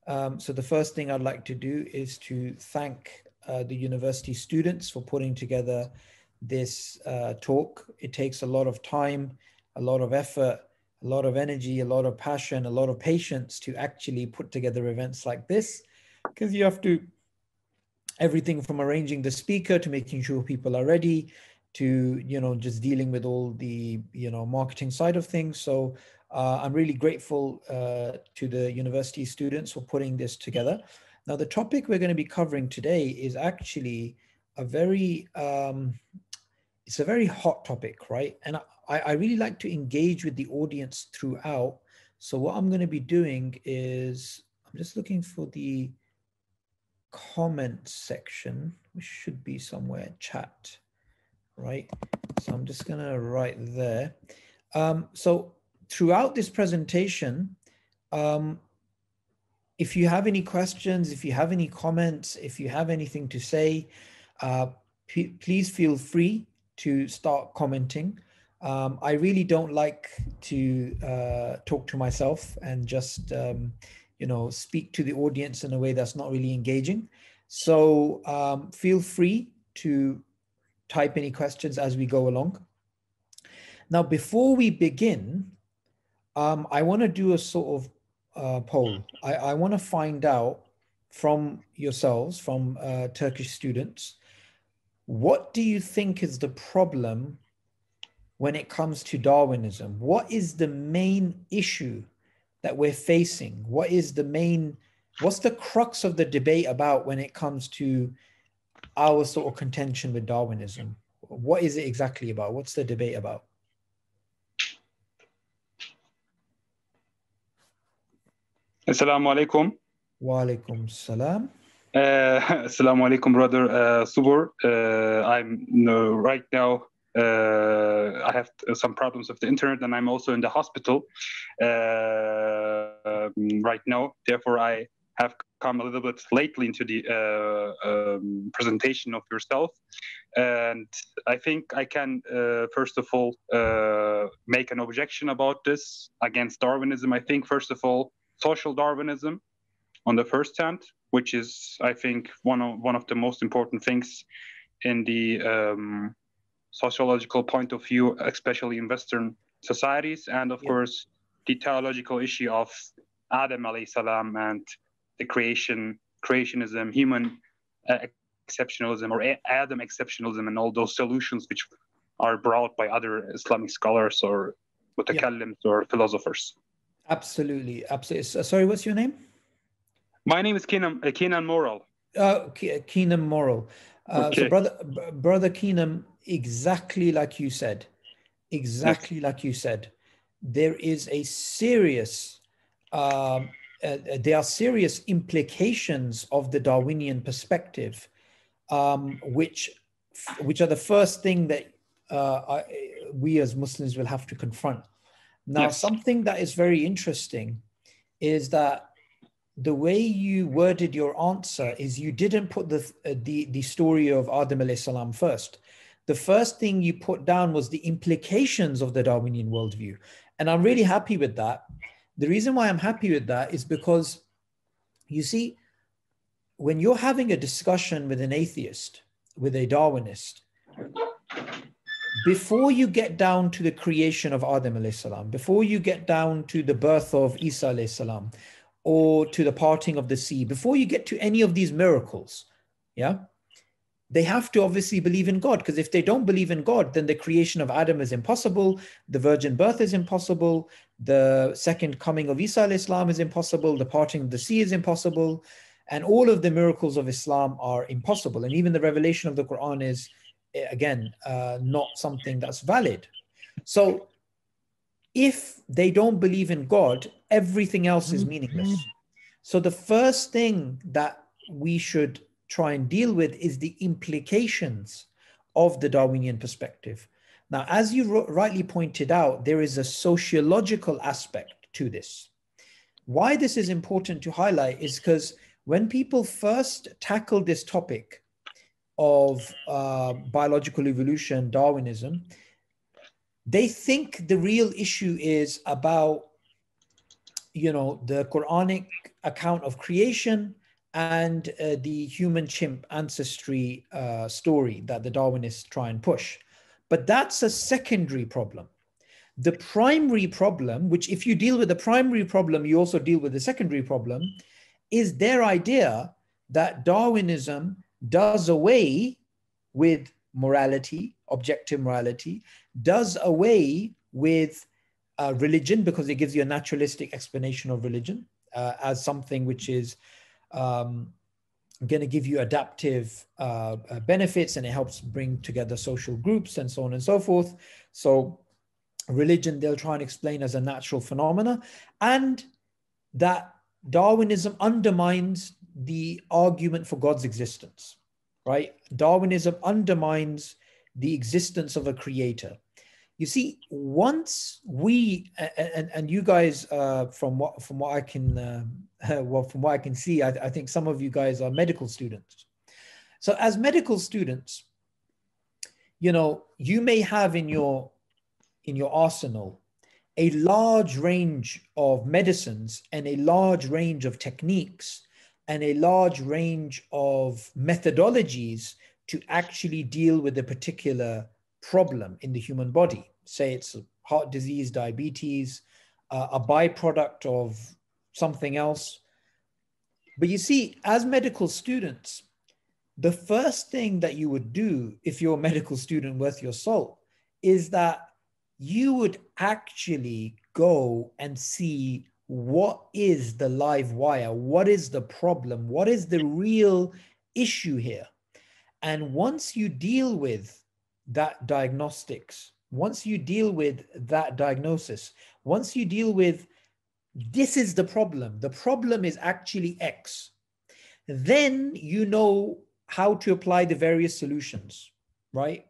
So the first thing I'd like to do is to thank the university students for putting together this talk. It takes a lot of time, a lot of effort, a lot of energy, a lot of passion, a lot of patience to actually put together events like this, because you have to, everything from arranging the speaker to making sure people are ready to, just dealing with all the, marketing side of things. So I'm really grateful to the university students for putting this together. Now, the topic we're going to be covering today is actually a very, it's a very hot topic, right? And I really like to engage with the audience throughout. So what I'm going to be doing is, I'm just looking for the comment section, which should be somewhere, chat, right? So I'm just going to write there. So throughout this presentation, if you have any questions, if you have any comments, if you have anything to say, please feel free to start commenting. I really don't like to talk to myself and just, speak to the audience in a way that's not really engaging. So feel free to type any questions as we go along. Now, before we begin, I want to do a sort of poll. I want to find out from yourselves, from Turkish students, what do you think is the problem when it comes to Darwinism? What is the main issue that we're facing? What's the crux of the debate about when it comes to our sort of contention with Darwinism? What is it exactly about? What's the debate about? Assalamu alaikum. Wa alaikum salam. Assalamu alaikum, brother Subboor. I'm right now, I have some problems with the internet, and I'm also in the hospital right now. Therefore, I have come a little bit lately into the presentation of yourself. And I think I can, first of all, make an objection about this against Darwinism. I think, first of all, social Darwinism on the first hand, which is, I think, one of the most important things in the sociological point of view, especially in Western societies, and of course, the theological issue of Adam alayhi salam and the creationism, human exceptionalism, or Adam exceptionalism, and all those solutions which are brought by other Islamic scholars or mutakallims or philosophers. Absolutely, absolutely. Sorry, what's your name? My name is Keenan Moral. Keenan Moral. Okay. So brother Keenan, exactly like you said, there is a serious, there are serious implications of the Darwinian perspective, which are the first thing that we as Muslims will have to confront. Now, something that is very interesting is that the way you worded your answer is you didn't put the story of Adam alayhi salam first. The first thing you put down was the implications of the Darwinian worldview. And I'm really happy with that. The reason why I'm happy with that is because, you see, when you're having a discussion with an atheist, with a Darwinist, before you get down to the creation of Adam alayhi salam, before you get down to the birth of Isa alayhi salam, or to the parting of the sea, before you get to any of these miracles, they have to obviously believe in God, because if they don't believe in God, then the creation of Adam is impossible, the virgin birth is impossible, the second coming of Isa alayhi salam is impossible, the parting of the sea is impossible, and all of the miracles of Islam are impossible. And even the revelation of the Quran is, again, not something that's valid. So if they don't believe in God, everything else is meaningless. So the first thing that we should try and deal with is the implications of the Darwinian perspective. Now, as you rightly pointed out, there is a sociological aspect to this. Why this is important to highlight is because when people first tackled this topic of biological evolution, Darwinism, they think the real issue is about, the Quranic account of creation and the human-chimp ancestry story that the Darwinists try and push. But that's a secondary problem. The primary problem, which if you deal with the primary problem, you also deal with the secondary problem, is their idea that Darwinism does away with morality, objective morality, does away with religion, because it gives you a naturalistic explanation of religion as something which is going to give you adaptive benefits, and it helps bring together social groups and so on and so forth. So religion, they'll try and explain as a natural phenomena, and that Darwinism undermines the argument for God's existence, right? Darwinism undermines the existence of a creator. You see, once we and you guys, from what I can see, I think some of you guys are medical students. So as medical students, you know, you may have in your arsenal a large range of medicines and a large range of techniques and a large range of methodologies to actually deal with a particular problem in the human body. Say it's heart disease, diabetes, a byproduct of something else. But you see, as medical students, the first thing that you would do if you're a medical student worth your salt is that you would actually go and see what is the live wire, what is the problem, what is the real issue here. And once you deal with that diagnostics, once you deal with that diagnosis, once you deal with this is the problem is actually X, then you know how to apply the various solutions, right?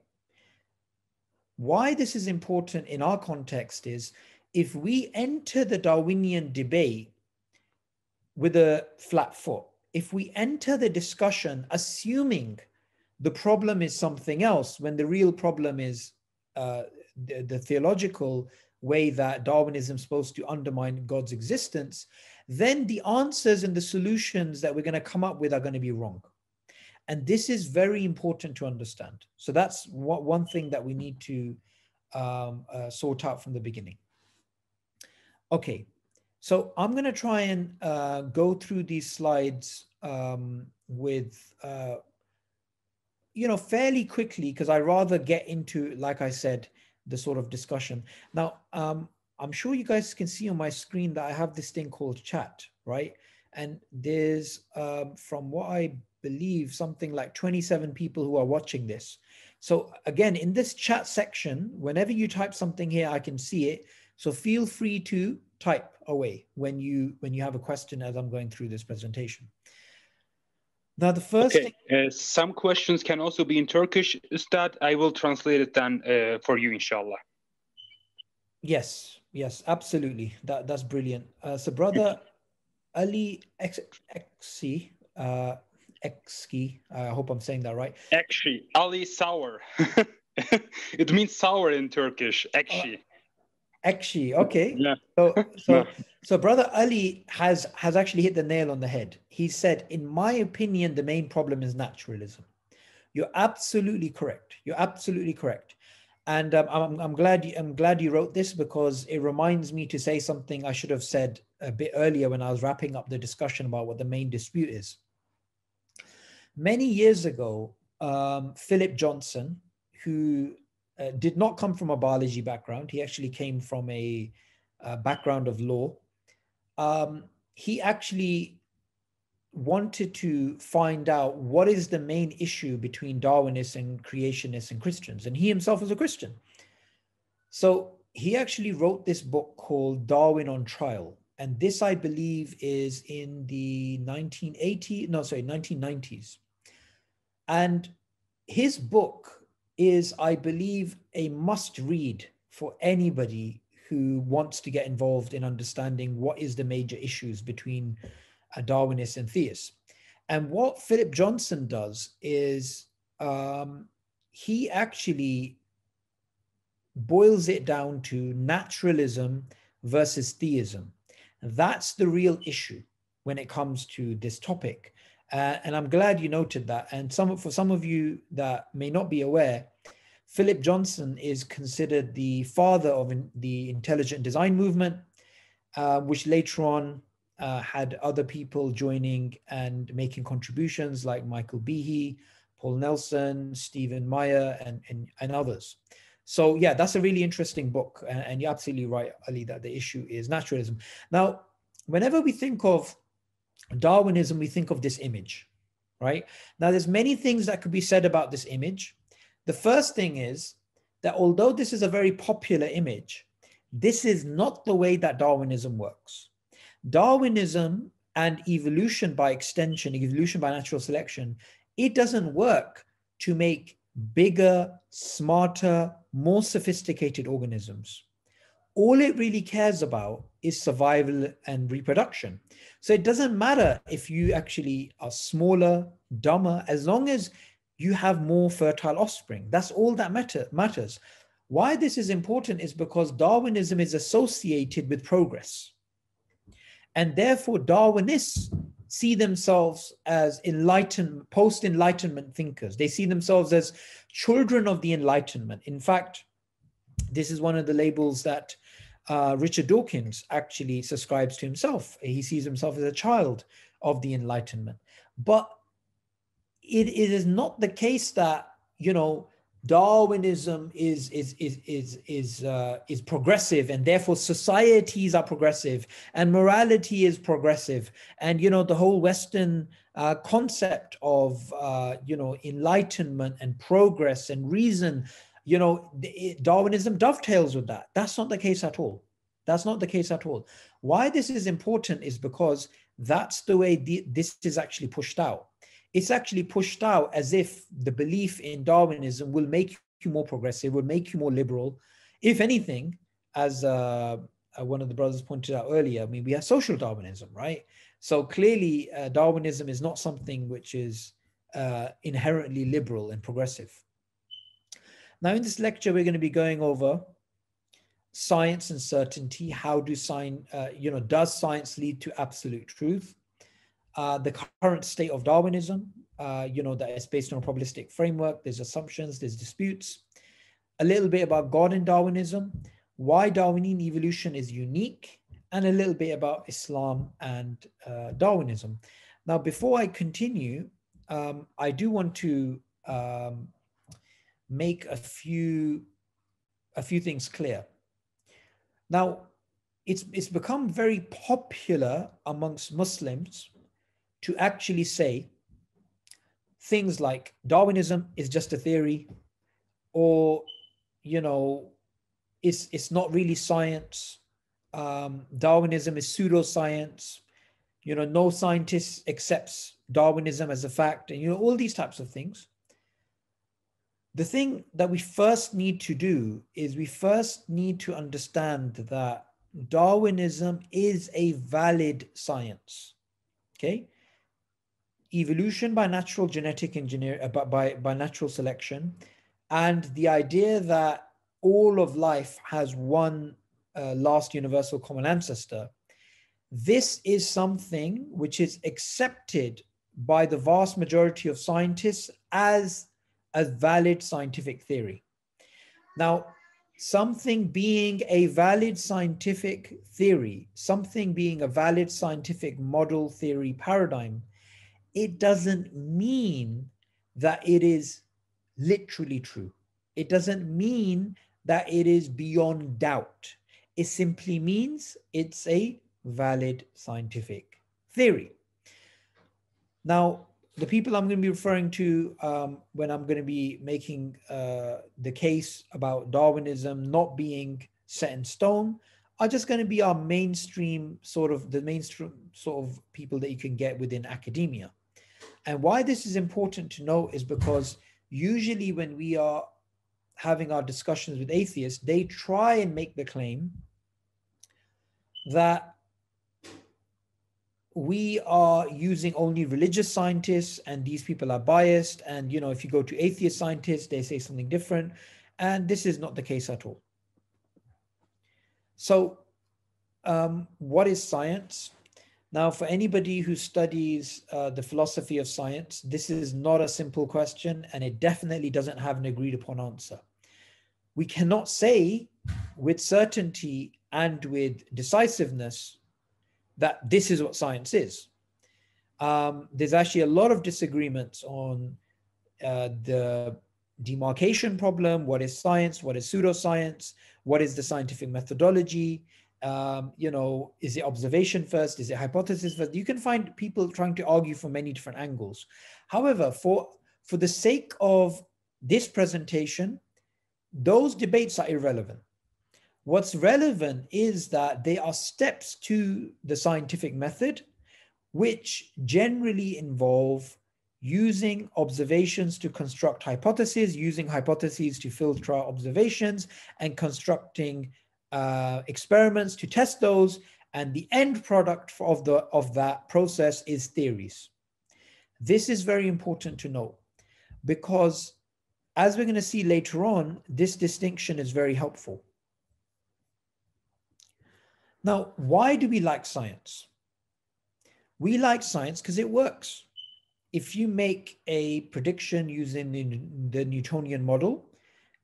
Why this is important in our context is if we enter the Darwinian debate with a flat foot, if we enter the discussion assuming the problem is something else, when the real problem is the theological way that Darwinism is supposed to undermine God's existence, then the answers and the solutions that we're going to come up with are going to be wrong. And this is very important to understand. So that's one thing that we need to sort out from the beginning. Okay, so I'm going to try and go through these slides with, fairly quickly, because I rather get into, like I said, the sort of discussion. Now, I'm sure you guys can see on my screen that I have this thing called chat, right? And there's, from what I believe, something like 27 people who are watching this. So again, in this chat section, whenever you type something here, I can see it. So feel free to type away when you have a question as I'm going through this presentation. Now, the first thing... some questions can also be in Turkish, Ustad. I will translate it then for you, inshallah. Yes, absolutely. That's brilliant. So brother Ali Exi, I hope I'm saying that right. Ekşi, Ali sour. It means sour in Turkish, ekşi. Ekşi, okay. Yeah. So brother Ali has actually hit the nail on the head. He said, in my opinion, the main problem is naturalism. You're absolutely correct. And I'm glad you wrote this, because it reminds me to say something I should have said a bit earlier when I was wrapping up the discussion about what the main dispute is. Many years ago, Philip Johnson, who did not come from a biology background, he actually came from a background of law. He actually wanted to find out what is the main issue between Darwinists and creationists and Christians. And he himself was a Christian. So he actually wrote this book called Darwin on Trial. And this, I believe, is in the 1990s. And his book is, I believe, a must read for anybody who wants to get involved in understanding what is the major issues between Darwinists and theists. And what Philip Johnson does is he actually boils it down to naturalism versus theism. That's the real issue. when it comes to this topic. And I'm glad you noted that. And for some of you that may not be aware, Philip Johnson is considered the father of the intelligent design movement, which later on had other people joining and making contributions like Michael Behe, Paul Nelson, Stephen Meyer, and others. So yeah, that's a really interesting book. And you're absolutely right, Ali, that the issue is naturalism. Now, whenever we think of Darwinism, we think of this image, right? Now, there's many things that could be said about this image. The first thing is that although this is a very popular image, this is not the way that Darwinism works. Darwinism and evolution by extension, evolution by natural selection, it doesn't work to make bigger, smarter, more sophisticated organisms. All it really cares about is survival and reproduction. So it doesn't matter if you actually are smaller, dumber, as long as you have more fertile offspring. That's all that matters. Why this is important is because Darwinism is associated with progress. And therefore, Darwinists see themselves as post-Enlightenment thinkers. They see themselves as children of the Enlightenment. In fact, this is one of the labels that Richard Dawkins actually subscribes to himself. He sees himself as a child of the Enlightenment. But it is not the case that, you know, Darwinism is progressive, and therefore societies are progressive and morality is progressive. And, you know, the whole Western concept of, you know, enlightenment and progress and reason, you know, Darwinism dovetails with that. That's not the case at all. That's not the case at all. Why this is important is because that's the way this is actually pushed out. It's actually pushed out as if the belief in Darwinism will make you more progressive, will make you more liberal. If anything, as one of the brothers pointed out earlier, I mean, we have social Darwinism, right? So clearly, Darwinism is not something which is inherently liberal and progressive. Now, in this lecture, we're going to be going over science and certainty. How do does science lead to absolute truth? The current state of Darwinism, that is based on a probabilistic framework. There's assumptions, there's disputes. A little bit about God and Darwinism, why Darwinian evolution is unique, and a little bit about Islam and Darwinism. Now, before I continue, I do want to make a few things clear. Now, it's become very popular amongst Muslims to actually say things like Darwinism is just a theory, or, it's not really science. Darwinism is pseudoscience. No scientist accepts Darwinism as a fact, and all these types of things. The thing that we first need to do is we first need to understand that Darwinism is a valid science. Okay? Evolution by natural genetic engineering, by natural selection, and the idea that all of life has one last universal common ancestor. This is something which is accepted by the vast majority of scientists as a valid scientific theory. Now, something being a valid scientific theory, something being a valid scientific model theory paradigm, it doesn't mean that it is literally true. It doesn't mean that it is beyond doubt. It simply means it's a valid scientific theory. Now, the people I'm going to be referring to when I'm going to be making the case about Darwinism not being set in stone are just going to be our mainstream sort of people that you can get within academia. And why this is important to know is because usually when we are having our discussions with atheists, they try and make the claim that we are using only religious scientists and these people are biased. And, if you go to atheist scientists, they say something different. And this is not the case at all. So what is science? Now, for anybody who studies the philosophy of science, this is not a simple question, and it definitely doesn't have an agreed upon answer. We cannot say with certainty and with decisiveness that this is what science is. There's actually a lot of disagreements on the demarcation problem. What is science? What is pseudoscience? What is the scientific methodology? Is it observation first? Is it hypothesis first? You can find people trying to argue from many different angles. However, for the sake of this presentation, those debates are irrelevant. What's relevant is that they are steps to the scientific method, which generally involve using observations to construct hypotheses, using hypotheses to filter out observations, and constructing experiments to test those. And the end product of that process is theories. This is very important to note, because as we're going to see later on, this distinction is very helpful. Now, why do we like science? We like science because it works. If you make a prediction using the Newtonian model,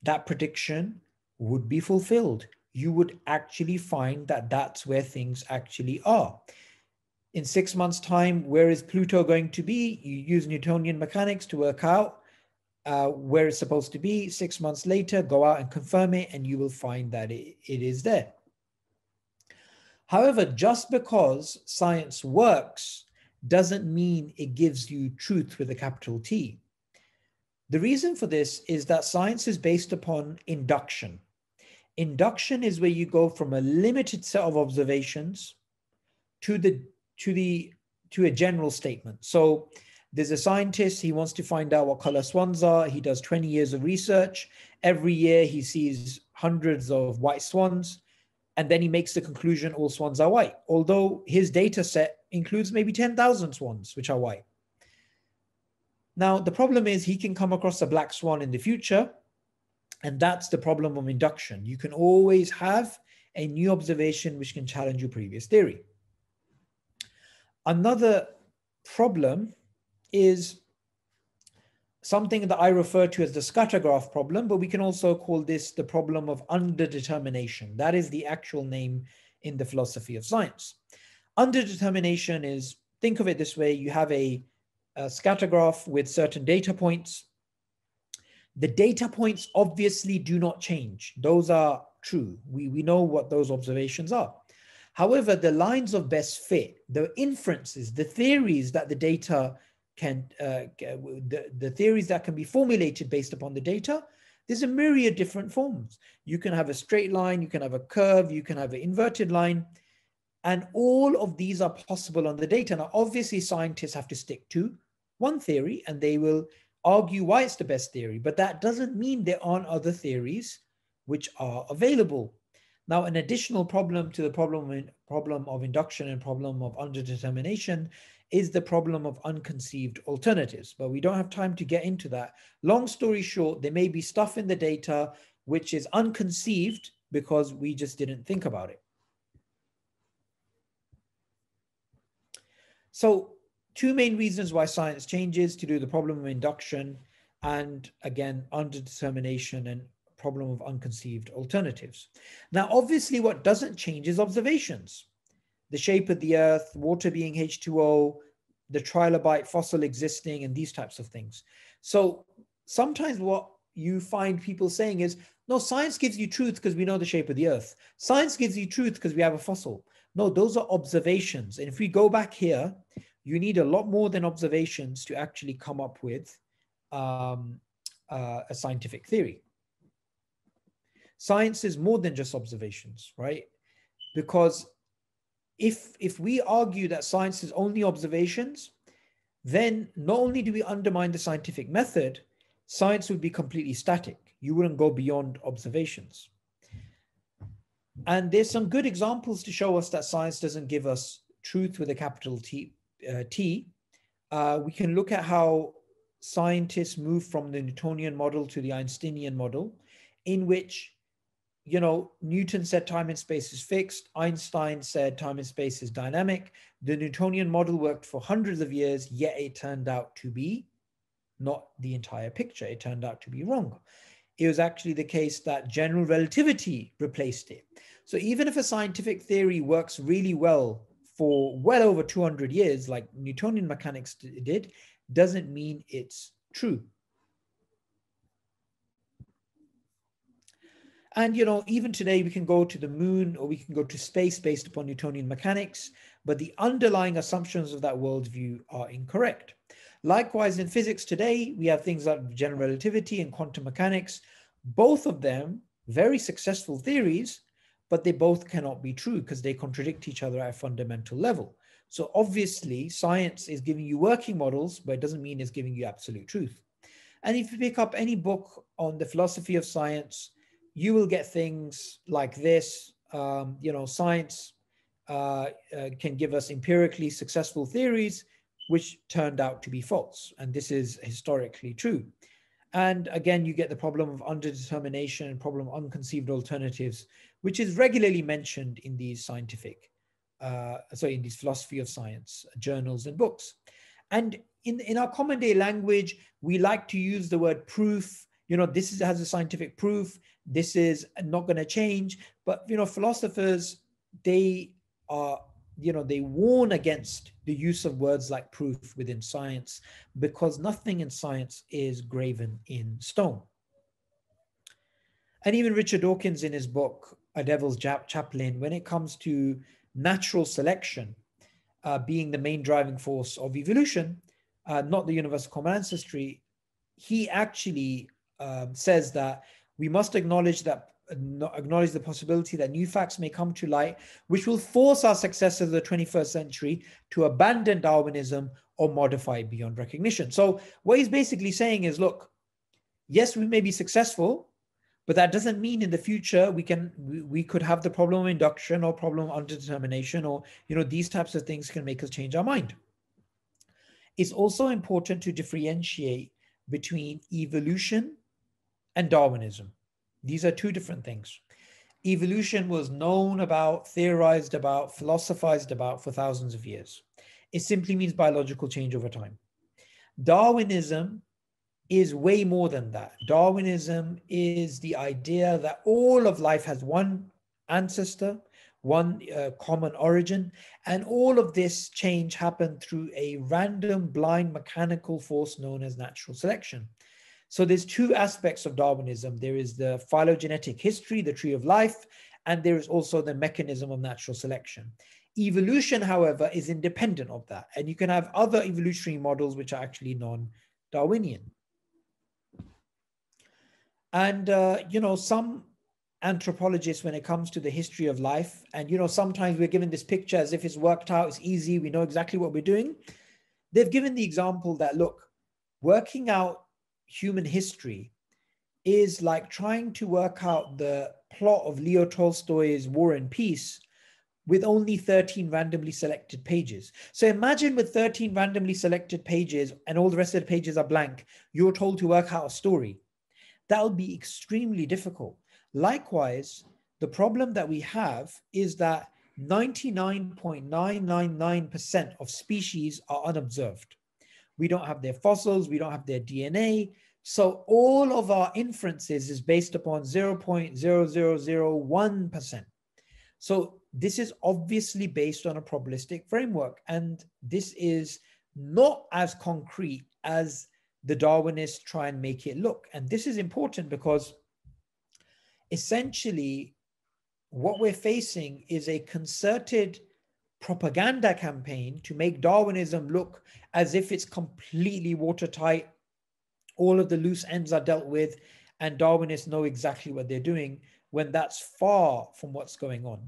that prediction would be fulfilled. You would actually find that that's where things actually are. In 6 months' time, where is Pluto going to be? You use Newtonian mechanics to work out where it's supposed to be. 6 months later, go out and confirm it, and you will find that it is there. However, just because science works doesn't mean it gives you truth with a capital T. The reason for this is that science is based upon induction. Induction is where you go from a limited set of observations to a general statement. So there's a scientist, he wants to find out what color swans are. He does 20 years of research. Every year he sees hundreds of white swans, and then he makes the conclusion all swans are white, although his data set includes maybe 10,000 swans which are white. Now, the problem is he can come across a black swan in the future, and that's the problem of induction. You can always have a new observation which can challenge your previous theory. Another problem is something that I refer to as the scatter graph problem, but we can also call this the problem of underdetermination. That is the actual name in the philosophy of science. Underdetermination is, think of it this way, you have a scatter graph with certain data points. The data points obviously do not change. Those are true. We know what those observations are. However, the lines of best fit, the inferences, the theories that the data can, the theories that can be formulated based upon the data, there's a myriad of different forms. You can have a straight line, you can have a curve, you can have an inverted line, and all of these are possible on the data. Now, obviously, scientists have to stick to one theory, and they will argue why it's the best theory, but that doesn't mean there aren't other theories which are available. Now, an additional problem to the problem of induction and problem of underdetermination is the problem of unconceived alternatives, but we don't have time to get into that. Long story short, there may be stuff in the data which is unconceived because we just didn't think about it. So, two main reasons why science changes: to do the problem of induction and, again, underdetermination and problem of unconceived alternatives. Now, obviously, what doesn't change is observations. The shape of the earth, water being H2O, the trilobite fossil existing, and these types of things. So sometimes what you find people saying is, no, science gives you truth because we know the shape of the earth. Science gives you truth because we have a fossil. No, those are observations. And if we go back here, you need a lot more than observations to actually come up with a scientific theory. Science is more than just observations, right? Because if we argue that science is only observations, then not only do we undermine the scientific method, science would be completely static. You wouldn't go beyond observations. And there's some good examples to show us that science doesn't give us truth with a capital T. We can look at how scientists move from the Newtonian model to the Einsteinian model, in which you know, Newton said time and space is fixed. Einstein said time and space is dynamic. The Newtonian model worked for hundreds of years, yet it turned out to be not the entire picture. It turned out to be wrong. It was actually the case that general relativity replaced it. So even if a scientific theory works really well for well over 200 years, like Newtonian mechanics did, doesn't mean it's true. And, you know, even today we can go to the moon or we can go to space based upon Newtonian mechanics, but the underlying assumptions of that worldview are incorrect. Likewise, in physics today, we have things like general relativity and quantum mechanics, both of them very successful theories, but they both cannot be true because they contradict each other at a fundamental level. So obviously, science is giving you working models, but it doesn't mean it's giving you absolute truth. And if you pick up any book on the philosophy of science, you will get things like this. You know, science can give us empirically successful theories, which turned out to be false. And this is historically true. And again, you get the problem of underdetermination and problem of unconceived alternatives, which is regularly mentioned in these scientific, in these philosophy of science journals and books. And in our common day language, we like to use the word proof. You know, has a scientific proof. This is not going to change. But, you know, philosophers, they are, you know, they warn against the use of words like proof within science because nothing in science is graven in stone. And even Richard Dawkins in his book, A Devil's Chaplain, when it comes to natural selection being the main driving force of evolution, not the universal common ancestry, he actually says that we must acknowledge the possibility that new facts may come to light, which will force our successors of the 21st century to abandon Darwinism or modify it beyond recognition. So what he's basically saying is, look, yes, we may be successful, but that doesn't mean in the future we could have the problem of induction or problem of underdetermination, or, you know, these types of things can make us change our mind. It's also important to differentiate between evolution and Darwinism. These are two different things. Evolution was known about, theorized about, philosophized about for thousands of years. It simply means biological change over time. Darwinism is way more than that. Darwinism is the idea that all of life has one ancestor, one common origin, and all of this change happened through a random, blind, mechanical force known as natural selection. So there's two aspects of Darwinism. There is the phylogenetic history, the tree of life, and there is also the mechanism of natural selection. Evolution, however, is independent of that. And you can have other evolutionary models which are actually non-Darwinian. And, you know, some anthropologists, when it comes to the history of life, and, you know, sometimes we're given this picture as if it's worked out, it's easy, we know exactly what we're doing. They've given the example that, look, working out human history is like trying to work out the plot of Leo Tolstoy's War and Peace with only 13 randomly selected pages. So imagine with 13 randomly selected pages and all the rest of the pages are blank, you're told to work out a story. That would be extremely difficult. Likewise, the problem that we have is that 99.999% of species are unobserved. We don't have their fossils, we don't have their DNA. So all of our inferences is based upon 0.0001%. So this is obviously based on a probabilistic framework. And this is not as concrete as the Darwinists try and make it look. And this is important because essentially what we're facing is a concerted propaganda campaign to make Darwinism look as if it's completely watertight. All of the loose ends are dealt with, and Darwinists know exactly what they're doing, when that's far from what's going on.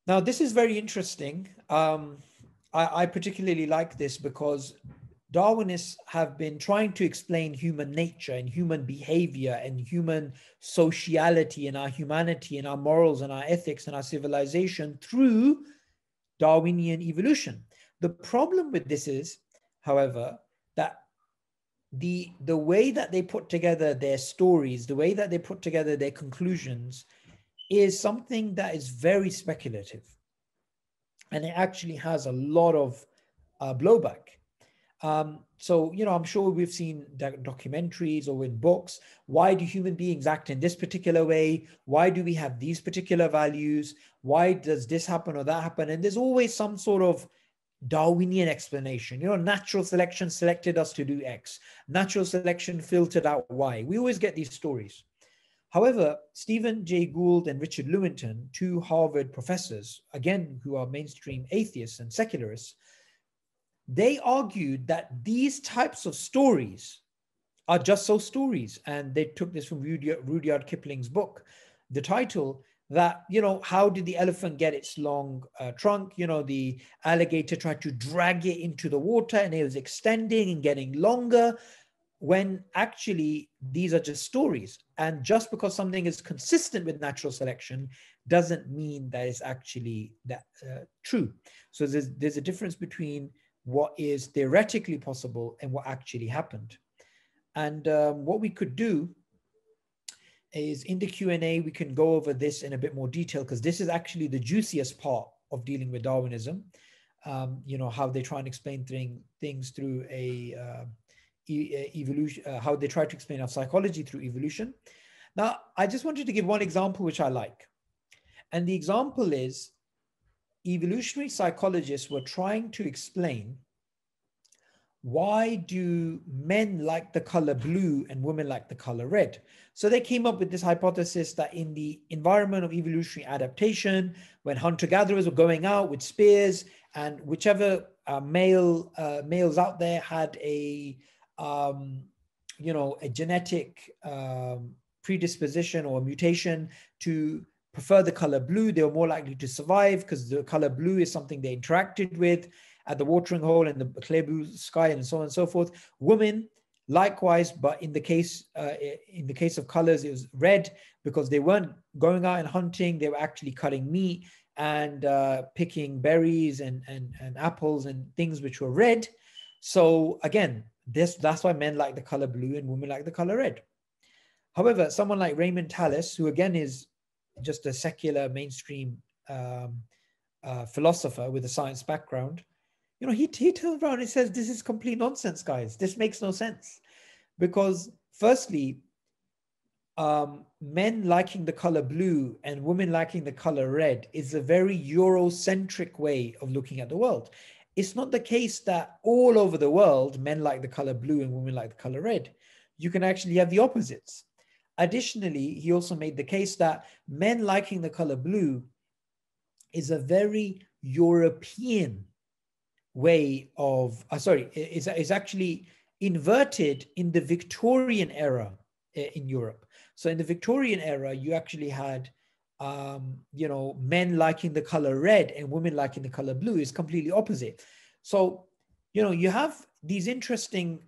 Now, this is very interesting. I particularly like this because Darwinists have been trying to explain human nature and human behavior and human sociality and our humanity and our morals and our ethics and our civilization through Darwinian evolution. The problem with this is, however, that the way that they put together their stories, the way that they put together their conclusions is something that is very speculative. And it actually has a lot of blowback. So, you know, I'm sure we've seen documentaries or in books. Why do human beings act in this particular way? Why do we have these particular values? Why does this happen or that happen? And there's always some sort of Darwinian explanation. You know, natural selection selected us to do X. Natural selection filtered out Y. We always get these stories. However, Stephen Jay Gould and Richard Lewontin, two Harvard professors, again, who are mainstream atheists and secularists, they argued that these types of stories are just so stories. And they took this from Rudyard Kipling's book, the title, that, you know, how did the elephant get its long trunk? You know, the alligator tried to drag it into the water and it was extending and getting longer, when actually these are just stories. And just because something is consistent with natural selection doesn't mean that it's actually true. So there's a difference between what is theoretically possible and what actually happened. And what we could do is in the Q&A, we can go over this in a bit more detail, because this is actually the juiciest part of dealing with Darwinism. You know, how they try and explain things through evolution, how they try to explain our psychology through evolution. Now, I just wanted to give one example which I like. And the example is, evolutionary psychologists were trying to explain, why do men like the color blue and women like the color red? So they came up with this hypothesis that in the environment of evolutionary adaptation, when hunter-gatherers were going out with spears, and whichever males out there had a you know, a genetic predisposition or mutation to prefer the color blue, they were more likely to survive, because the color blue is something they interacted with at the watering hole and the clear blue sky and so on and so forth. Women, likewise, but in the case of colors, it was red, because they weren't going out and hunting, they were actually cutting meat and picking berries and apples and things which were red. So again, that's why men like the color blue and women like the color red. However, someone like Raymond Tallis, who again is just a secular mainstream philosopher with a science background, you know, he turns around and says, this is complete nonsense, guys. This makes no sense. Because firstly, men liking the color blue and women liking the color red is a very Eurocentric way of looking at the world. It's not the case that all over the world, men like the color blue and women like the color red. You can actually have the opposites. Additionally, he also made the case that men liking the color blue is a very European way of, is actually inverted in the Victorian era in Europe. So in the Victorian era, you actually had, you know, men liking the color red and women liking the color blue. Is completely opposite. So, you know, you have these interesting,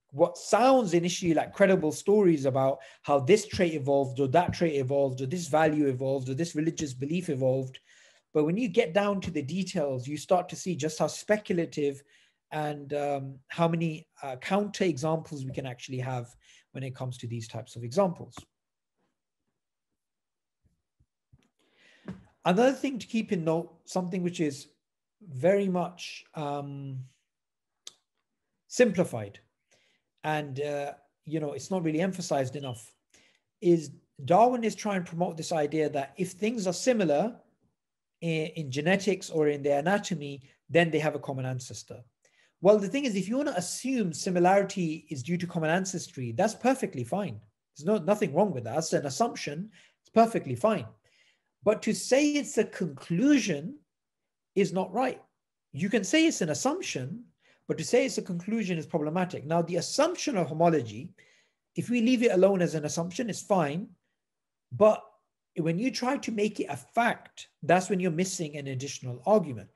what sounds initially like credible stories about how this trait evolved or that trait evolved or this value evolved or this religious belief evolved. But when you get down to the details, you start to see just how speculative and how many counter examples we can actually have when it comes to these types of examples. Another thing to keep in note, something which is very much simplified and, you know, it's not really emphasized enough, is Darwin is trying to promote this idea that if things are similar in genetics or in their anatomy, then they have a common ancestor. Well, the thing is, if you want to assume similarity is due to common ancestry, that's perfectly fine. There's nothing wrong with that. That's an assumption. It's perfectly fine. But to say it's a conclusion is not right. You can say it's an assumption, but to say it's a conclusion is problematic. Now, the assumption of homology, if we leave it alone as an assumption, it's fine. But when you try to make it a fact, that's when you're missing an additional argument.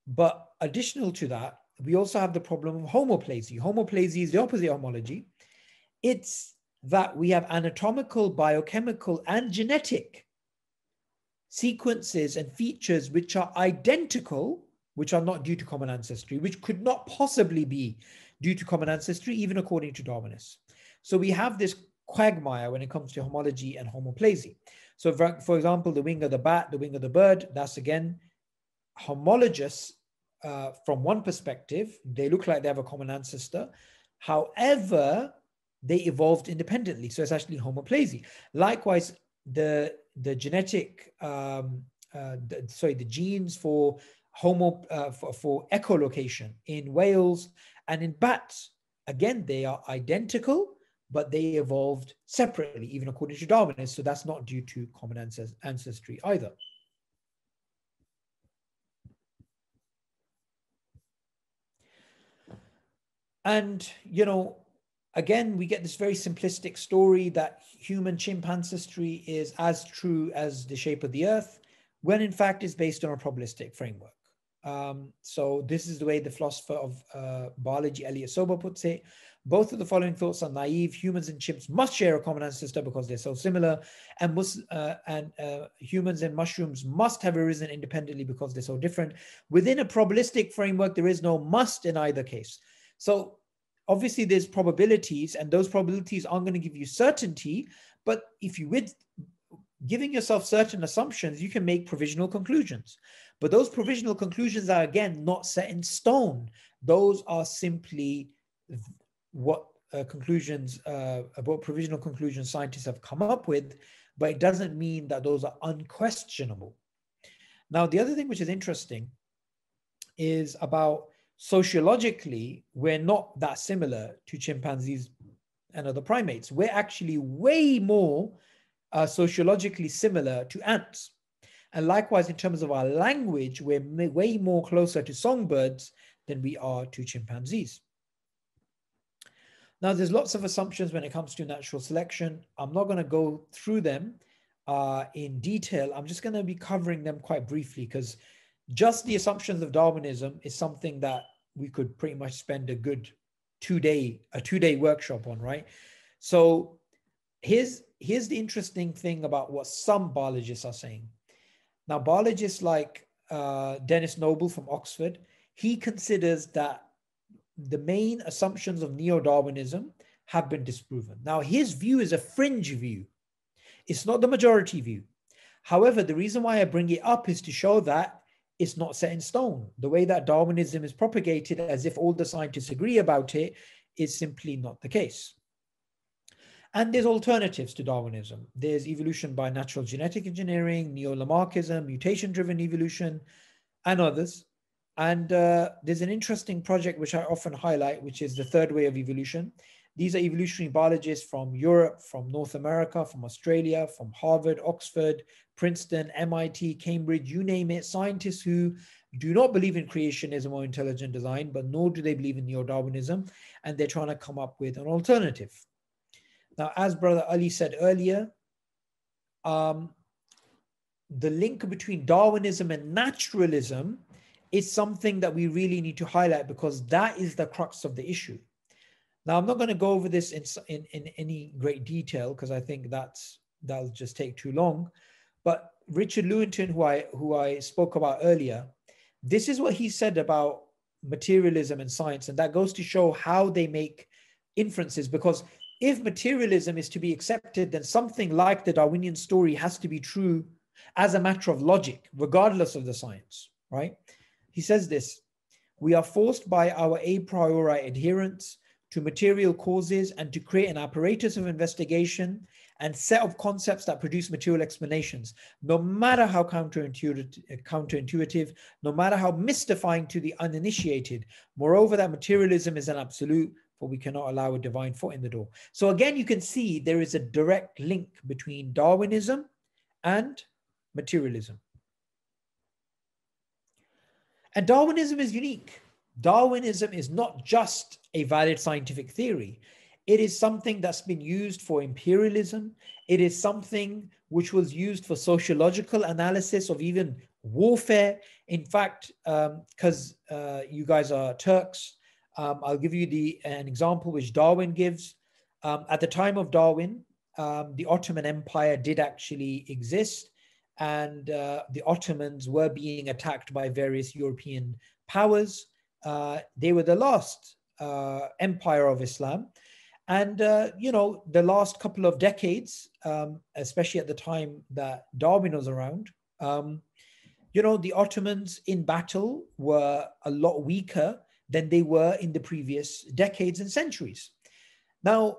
But additional to that, we also have the problem of homoplasy. Homoplasy is the opposite of homology. It's that we have anatomical, biochemical, and genetic sequences and features which are identical, which are not due to common ancestry, which could not possibly be due to common ancestry, even according to Darwinists. So we have this quagmire when it comes to homology and homoplasy. So for example, the wing of the bat, the wing of the bird, that's again homologous from one perspective. They look like they have a common ancestor. However, they evolved independently. So it's actually homoplasy. Likewise, the genetic, the genes for for echolocation in whales and in bats, again, they are identical, but they evolved separately, even according to Darwinists. So that's not due to common ancestry either. And, you know, again, we get this very simplistic story that human chimp ancestry is as true as the shape of the earth, when in fact it's based on a probabilistic framework. So this is the way the philosopher of biology, Elliot Sober, puts it. Both of the following thoughts are naive. Humans and chimps must share a common ancestor because they're so similar, and humans and mushrooms must have arisen independently because they're so different. Within a probabilistic framework, there is no must in either case. So obviously there's probabilities, and those probabilities aren't going to give you certainty, but if you with giving yourself certain assumptions, you can make provisional conclusions. But those provisional conclusions are, again, not set in stone. Those are simply what provisional conclusions scientists have come up with, but it doesn't mean that those are unquestionable. Now, the other thing which is interesting is about sociologically, we're not that similar to chimpanzees and other primates. We're actually way more sociologically similar to ants. And likewise, in terms of our language, we're way more closer to songbirds than we are to chimpanzees. Now, there's lots of assumptions when it comes to natural selection. I'm not going to go through them in detail. I'm just going to be covering them quite briefly, because just the assumptions of Darwinism is something that we could pretty much spend a good two-day workshop on, right? So here's the interesting thing about what some biologists are saying. Now, biologists like Dennis Noble from Oxford, he considers that the main assumptions of neo-Darwinism have been disproven. Now, his view is a fringe view. It's not the majority view. However, the reason why I bring it up is to show that it's not set in stone. The way that Darwinism is propagated as if all the scientists agree about it is simply not the case. And there's alternatives to Darwinism. There's evolution by natural genetic engineering, neo-Lamarckism, mutation-driven evolution, and others. And there's an interesting project which I often highlight, which is the third way of evolution. These are evolutionary biologists from Europe, from North America, from Australia, from Harvard, Oxford, Princeton, MIT, Cambridge, you name it, scientists who do not believe in creationism or intelligent design, but nor do they believe in neo-Darwinism, and they're trying to come up with an alternative. Now, as Brother Ali said earlier, the link between Darwinism and naturalism is something that we really need to highlight, because that is the crux of the issue. Now, I'm not going to go over this in any great detail, because I think that'll just take too long. But Richard Lewontin, who I spoke about earlier, this is what he said about materialism and science, and that goes to show how they make inferences. Because if materialism is to be accepted, then something like the Darwinian story has to be true as a matter of logic, regardless of the science, right? He says this: we are forced by our a priori adherence to material causes and to create an apparatus of investigation and set of concepts that produce material explanations, no matter how counterintuitive, no matter how mystifying to the uninitiated. Moreover, that materialism is an absolute, for we cannot allow a divine foot in the door. So again, you can see there is a direct link between Darwinism and materialism. And Darwinism is unique. Darwinism is not just a valid scientific theory. It is something that's been used for imperialism. It is something which was used for sociological analysis of even warfare. In fact, because you guys are Turks, I'll give you an example which Darwin gives. At the time of Darwin, the Ottoman Empire did actually exist, and the Ottomans were being attacked by various European powers. They were the last empire of Islam. And, you know, the last couple of decades, especially at the time that Darwin was around, you know, the Ottomans in battle were a lot weaker than they were in the previous decades and centuries. Now,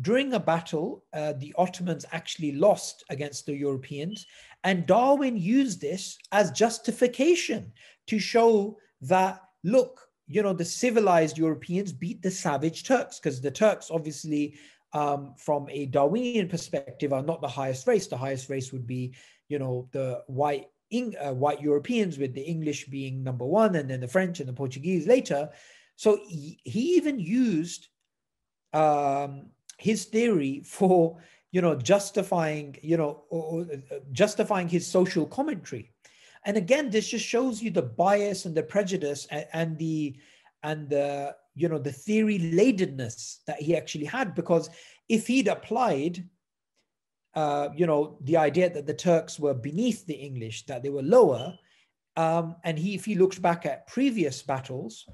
during a battle, the Ottomans actually lost against the Europeans, and Darwin used this as justification to show that, look, you know, the civilized Europeans beat the savage Turks, because the Turks, obviously, from a Darwinian perspective, are not the highest race. The highest race would be, you know, the white Europeans, with the English being number one, and then the French and the Portuguese later. So he even used his theory for, you know, justifying, you know, justifying his social commentary. And again, this just shows you the bias and the prejudice and the you know, the theory ladenness that he actually had. Because if he'd applied, you know, the idea that the Turks were beneath the English, that they were lower, and if he looks back at previous battles,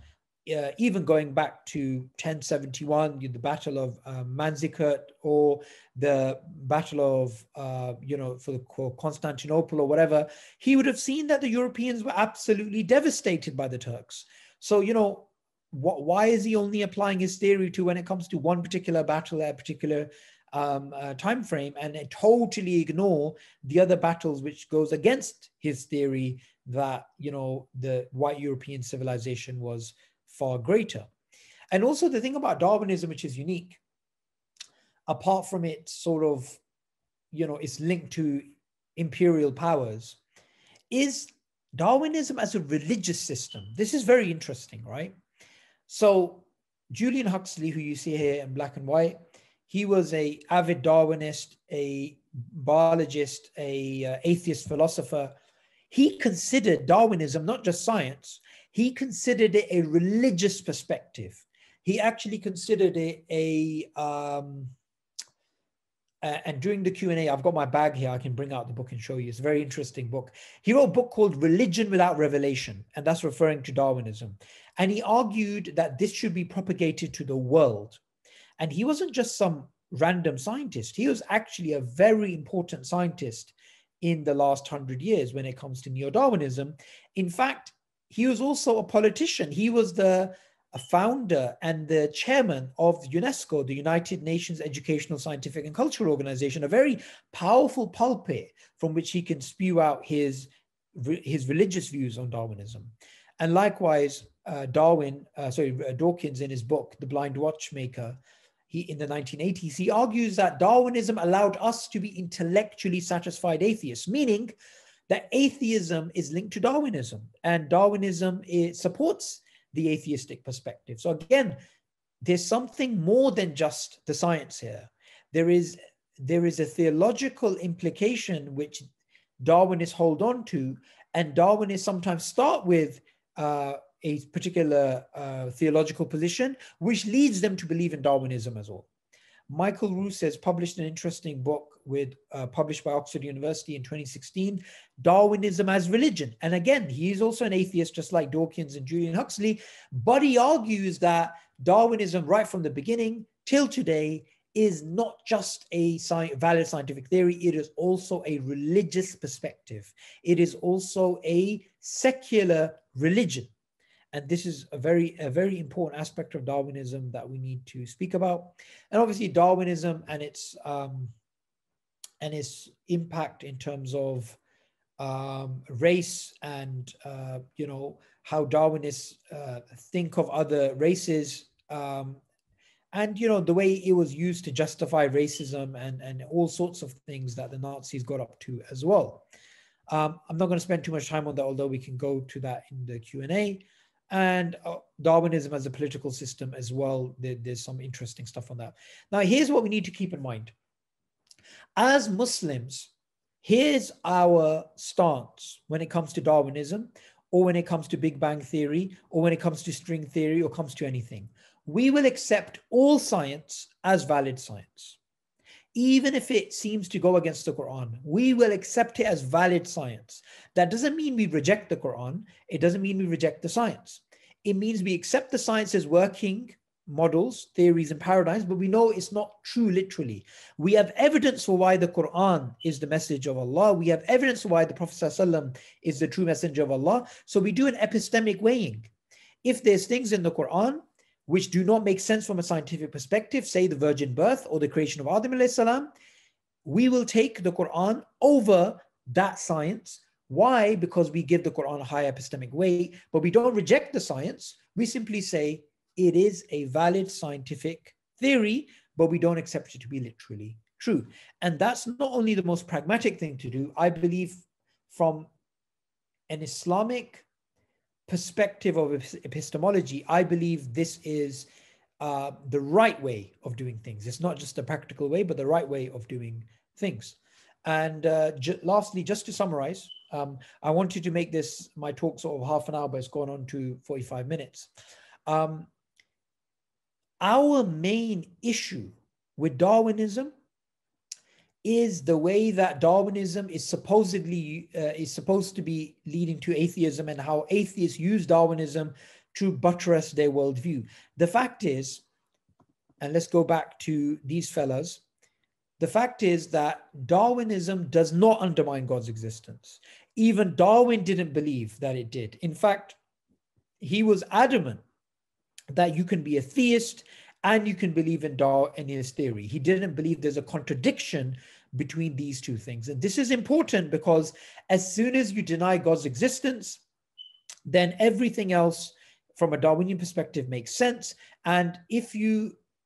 even going back to 1071, the Battle of Manzikert, or the Battle of, you know, for Constantinople or whatever, he would have seen that the Europeans were absolutely devastated by the Turks. So, you know, why is he only applying his theory to when it comes to one particular battle at a particular time frame, and totally ignore the other battles, which goes against his theory that, you know, the white European civilization was far greater? And also the thing about Darwinism, which is unique, apart from its sort of, you know, it's linked to imperial powers, is Darwinism as a religious system. This is very interesting, right? So Julian Huxley, who you see here in black and white, he was an avid Darwinist, a biologist, a atheist philosopher. He considered Darwinism not just science, he considered it a religious perspective. He actually considered it and during the Q&A, I've got my bag here, I can bring out the book and show you. It's a very interesting book. He wrote a book called Religion Without Revelation, and that's referring to Darwinism. And he argued that this should be propagated to the world. And he wasn't just some random scientist. He was actually a very important scientist in the last 100 years when it comes to neo-Darwinism. In fact, he was also a politician. He was a founder and the chairman of UNESCO, the United Nations Educational, Scientific and Cultural Organization, a very powerful pulpit from which he can spew out his religious views on Darwinism. And likewise, Dawkins, in his book, The Blind Watchmaker, in the 1980s, he argues that Darwinism allowed us to be intellectually satisfied atheists, meaning that atheism is linked to Darwinism, and Darwinism supports the atheistic perspective. So again, there's something more than just the science here. There is a theological implication which Darwinists hold on to, and Darwinists sometimes start with a particular theological position, which leads them to believe in Darwinism as well. Michael Roos has published an interesting book published by Oxford University in 2016, Darwinism as Religion. And again, he is also an atheist, just like Dawkins and Julian Huxley, but he argues that Darwinism, right from the beginning till today, is not just a valid scientific theory, it is also a religious perspective. It is also a secular religion. And this is a very important aspect of Darwinism that we need to speak about. And obviously Darwinism and its impact in terms of race and you know, how Darwinists think of other races, and you know, the way it was used to justify racism and all sorts of things that the Nazis got up to as well. I'm not going to spend too much time on that, although we can go to that in the Q&A. And Darwinism as a political system as well. There's some interesting stuff on that. Now, here's what we need to keep in mind. As Muslims, here's our stance when it comes to Darwinism, or when it comes to Big Bang Theory, or when it comes to string theory, or comes to anything. We will accept all science as valid science. Even if it seems to go against the Quran, we will accept it as valid science. That doesn't mean we reject the Quran. It doesn't mean we reject the science. it means we accept the science as working models, theories, and paradigms, but we know it's not true literally. We have evidence for why the Quran is the message of Allah. We have evidence for why the Prophet ﷺ is the true messenger of Allah. So we do an epistemic weighing. If there's things in the Quran which do not make sense from a scientific perspective, say the virgin birth or the creation of Adam alayhi salam, we will take the Quran over that science. Why? Because we give the Quran a high epistemic weight, but we don't reject the science. We simply say it is a valid scientific theory, but we don't accept it to be literally true. And that's not only the most pragmatic thing to do. I believe from an Islamic perspective of epistemology, I believe this is the right way of doing things. It's not just a practical way, but the right way of doing things. And lastly, just to summarize, I wanted to make this my talk sort of half an hour, but it's gone on to 45 minutes. Our main issue with Darwinism is the way that Darwinism is supposed to be leading to atheism, and how atheists use Darwinism to buttress their worldview. The fact is, and let's go back to these fellas, the fact is that Darwinism does not undermine God's existence. Even Darwin didn't believe that it did. In fact, he was adamant that you can be a theist and you can believe in his theory. He didn't believe there's a contradiction between these two things. And this is important because as soon as you deny God's existence, then everything else from a Darwinian perspective makes sense. And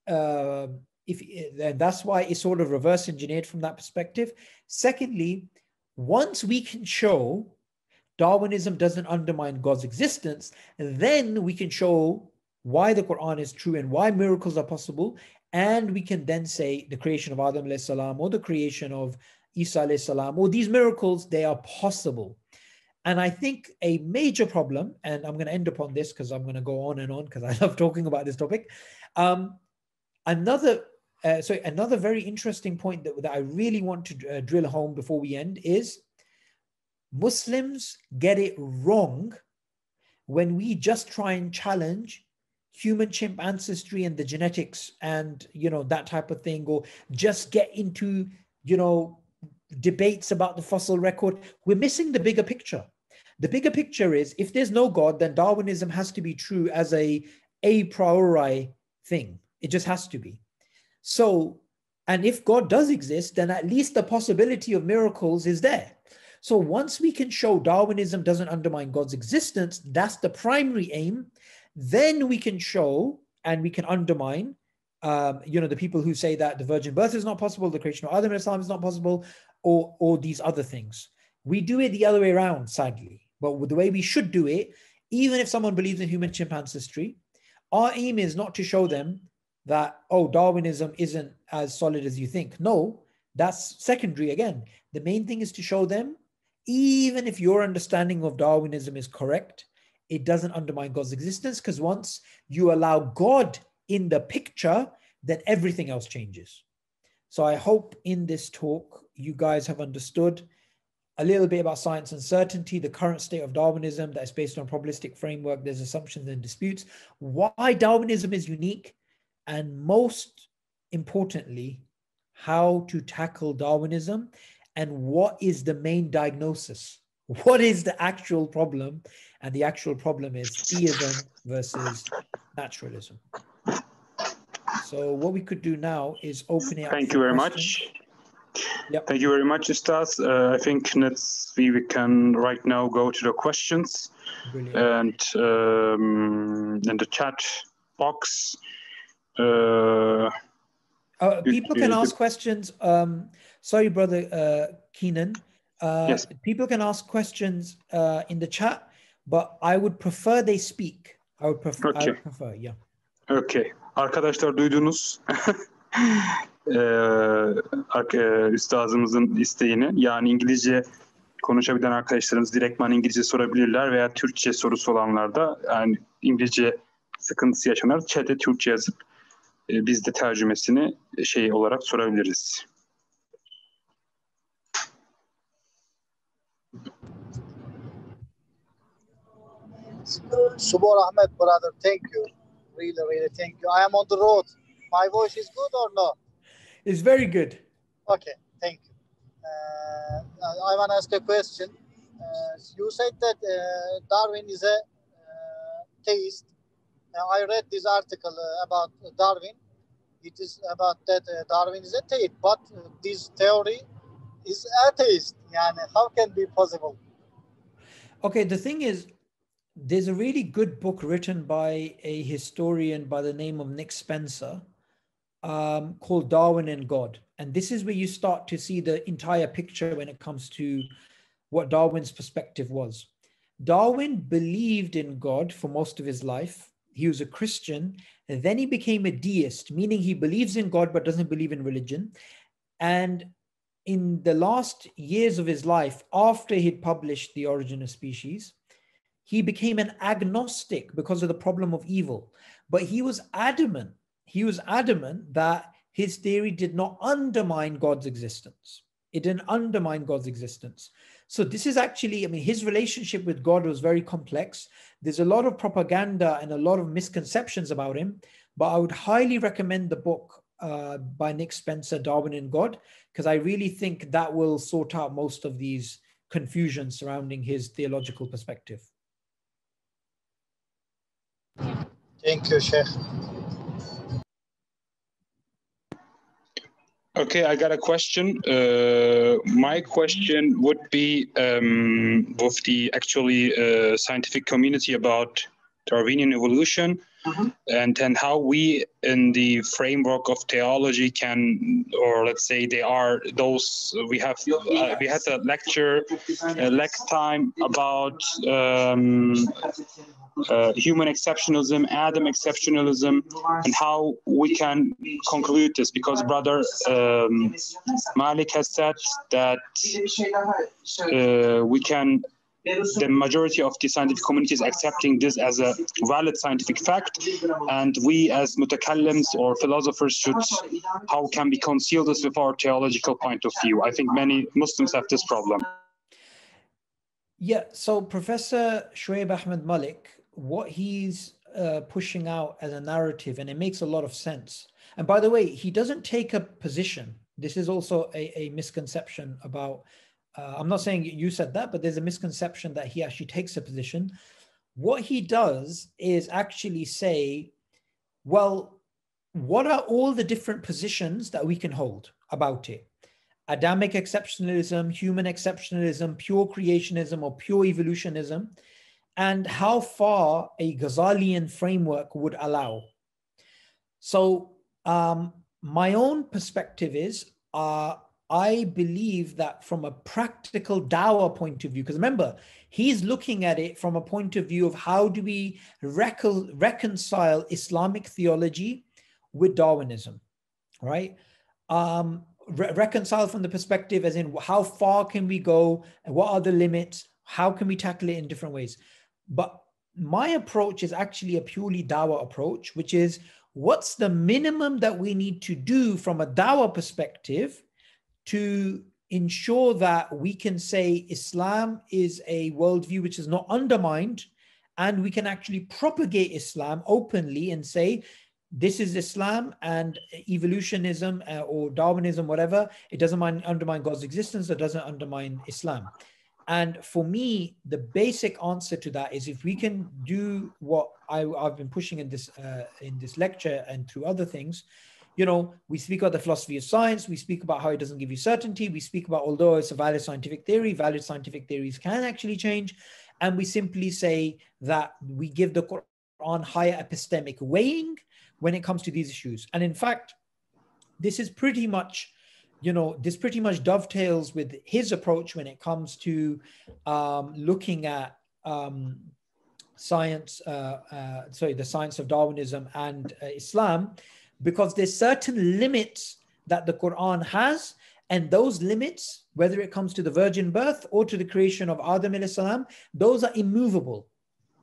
and that's why it's sort of reverse engineered from that perspective. Secondly, once we can show Darwinism doesn't undermine God's existence, then we can show why the Quran is true and why miracles are possible. And we can then say the creation of Adam alayhi salam or the creation of Isa alayhi salam or these miracles, they are possible. And I think a major problem, and I'm going to end upon this because I'm going to go on and on because I love talking about this topic. Another very interesting point that I really want to drill home before we end is Muslims get it wrong when we just try and challenge human chimp ancestry and the genetics and, that type of thing, or just get into, debates about the fossil record. We're missing the bigger picture. The bigger picture is if there's no God, then Darwinism has to be true as a priori thing. It just has to be. So, and if God does exist, then at least the possibility of miracles is there. So once we can show Darwinism doesn't undermine God's existence, that's the primary aim. Then we can show and we can undermine, the people who say that the virgin birth is not possible, the creation of Adam and Islam is not possible, or these other things. We do it the other way around, sadly. But the way we should do it, even if someone believes in human chimp ancestry, our aim is not to show them that, Darwinism isn't as solid as you think. No, that's secondary again. The main thing is to show them, even if your understanding of Darwinism is correct, it doesn't undermine God's existence, because once you allow God in the picture, then everything else changes. So I hope in this talk, you guys have understood a little bit about science uncertainty, the current state of Darwinism that is based on a probabilistic framework, there's assumptions and disputes, why Darwinism is unique, and most importantly, how to tackle Darwinism and what is the main diagnosis. What is the actual problem? And the actual problem is theism versus naturalism. So what we could do now is open it up. Thank you very much. Yep. Thank you very much, Ustaz. I think we can right now go to the questions. Brilliant. And in the chat box. People can ask questions. Sorry, brother Keenan. Yes. People can ask questions in the chat, but I would prefer they speak. I would prefer, yeah. Okay. Arkadaşlar duydunuz. Üstazımızın isteğini. Yani İngilizce konuşabilen arkadaşlarımız direktman İngilizce sorabilirler veya Türkçe sorusu olanlar da, yani İngilizce sıkıntısı yaşayanlar chat'e Türkçe yazıp biz de tercümesini olarak sorabiliriz. Subboor Ahmad, brother, thank you. Really, really thank you. I am on the road. My voice is good or no? It's very good. Okay, thank you. I want to ask a question. You said that Darwin is a theist. I read this article about Darwin. It is about that Darwin is a theist, but this theory is atheist. Yani, how can it be possible? Okay, the thing is, there's a really good book written by a historian by the name of Nick Spencer called Darwin and God. And this is where you start to see the entire picture when it comes to what Darwin's perspective was. Darwin believed in God for most of his life. He was a Christian, and then he became a deist, meaning he believes in God but doesn't believe in religion. And in the last years of his life, after he'd published The Origin of Species, he became an agnostic because of the problem of evil. But he was adamant that his theory did not undermine God's existence. It didn't undermine God's existence. So this is actually, I mean, his relationship with God was very complex. There's a lot of propaganda and a lot of misconceptions about him, but I would highly recommend the book by Nick Spencer, Darwin and God, because I really think that will sort out most of these confusions surrounding his theological perspective. Thank you, Sheikh. Okay, I got a question. My question would be with the actually scientific community about Darwinian evolution, and then how we in the framework of theology can, or let's say they are those, we had a lecture time about human exceptionalism, Adam exceptionalism, and how we can conclude this, because brother Malik has said that we can, the majority of the scientific community is accepting this as a valid scientific fact, and we as mutakallims or philosophers should, how can we conceal this with our theological point of view? I think many Muslims have this problem. Yeah, so Professor Shoaib Ahmed Malik, what he's pushing out as a narrative, and it makes a lot of sense. And by the way, he doesn't take a position. This is also a misconception about, I'm not saying you said that, but there's a misconception that he actually takes a position. What he does is actually say, well, what are all the different positions that we can hold about it? Adamic exceptionalism, human exceptionalism, pure creationism, or pure evolutionism, and how far a Ghazalian framework would allow. So my own perspective is, I believe that from a practical dawah point of view, because remember, he's looking at it from a point of view of how do we reconcile Islamic theology with Darwinism, right? Reconcile from the perspective as in how far can we go and what are the limits? How can we tackle it in different ways? But my approach is actually a purely dawah approach, which is what's the minimum that we need to do from a dawah perspective to ensure that we can say Islam is a worldview which is not undermined, and we can actually propagate Islam openly and say, this is Islam, and evolutionism or Darwinism, whatever, it doesn't undermine God's existence, it doesn't undermine Islam. And for me, the basic answer to that is if we can do what I've been pushing in this lecture and through other things, you know, we speak about the philosophy of science, we speak about how it doesn't give you certainty, we speak about, although it's a valid scientific theory, valid scientific theories can actually change, and we simply say that we give the Quran higher epistemic weighing when it comes to these issues. And in fact, this is pretty much, you know, this pretty much dovetails with his approach when it comes to looking at science, the science of Darwinism and Islam, because there's certain limits that the Quran has, and those limits, whether it comes to the virgin birth or to the creation of Adam alayhi salam, those are immovable,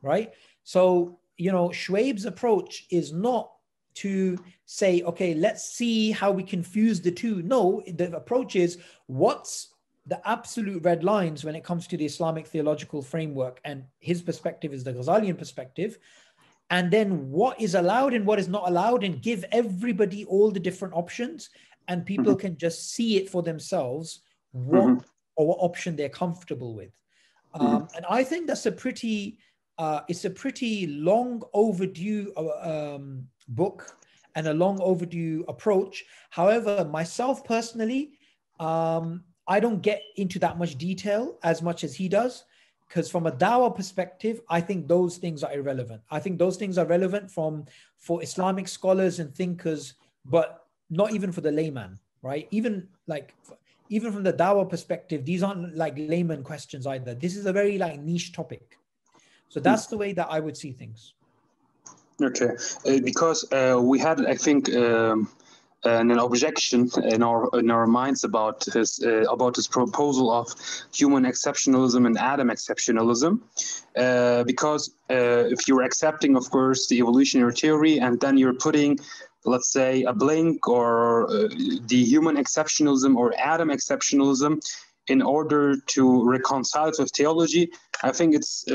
right? So, you know, Shoaib's approach is not to say, okay, let's see how we can fuse the two. No, the approach is what's the absolute red lines when it comes to the Islamic theological framework, and his perspective is the Ghazalian perspective, and then what is allowed and what is not allowed, and give everybody all the different options, and people can just see it for themselves what option they're comfortable with. And I think that's a pretty it's a pretty long overdue book and a long overdue approach. However, myself personally, I don't get into that much detail as much as he does, because from a dawah perspective, I think those things are irrelevant. I think those things are relevant for Islamic scholars and thinkers, but not even for the layman, right? Even from the dawah perspective, these aren't like layman questions either. This is a very like niche topic. So that's the way that I would see things. Okay, because we had, I think, an objection in our minds about his proposal of human exceptionalism and Adam exceptionalism, because if you're accepting, of course, the evolutionary theory, and then you're putting, let's say, a blank or the human exceptionalism or Adam exceptionalism in order to reconcile it with theology, I think it's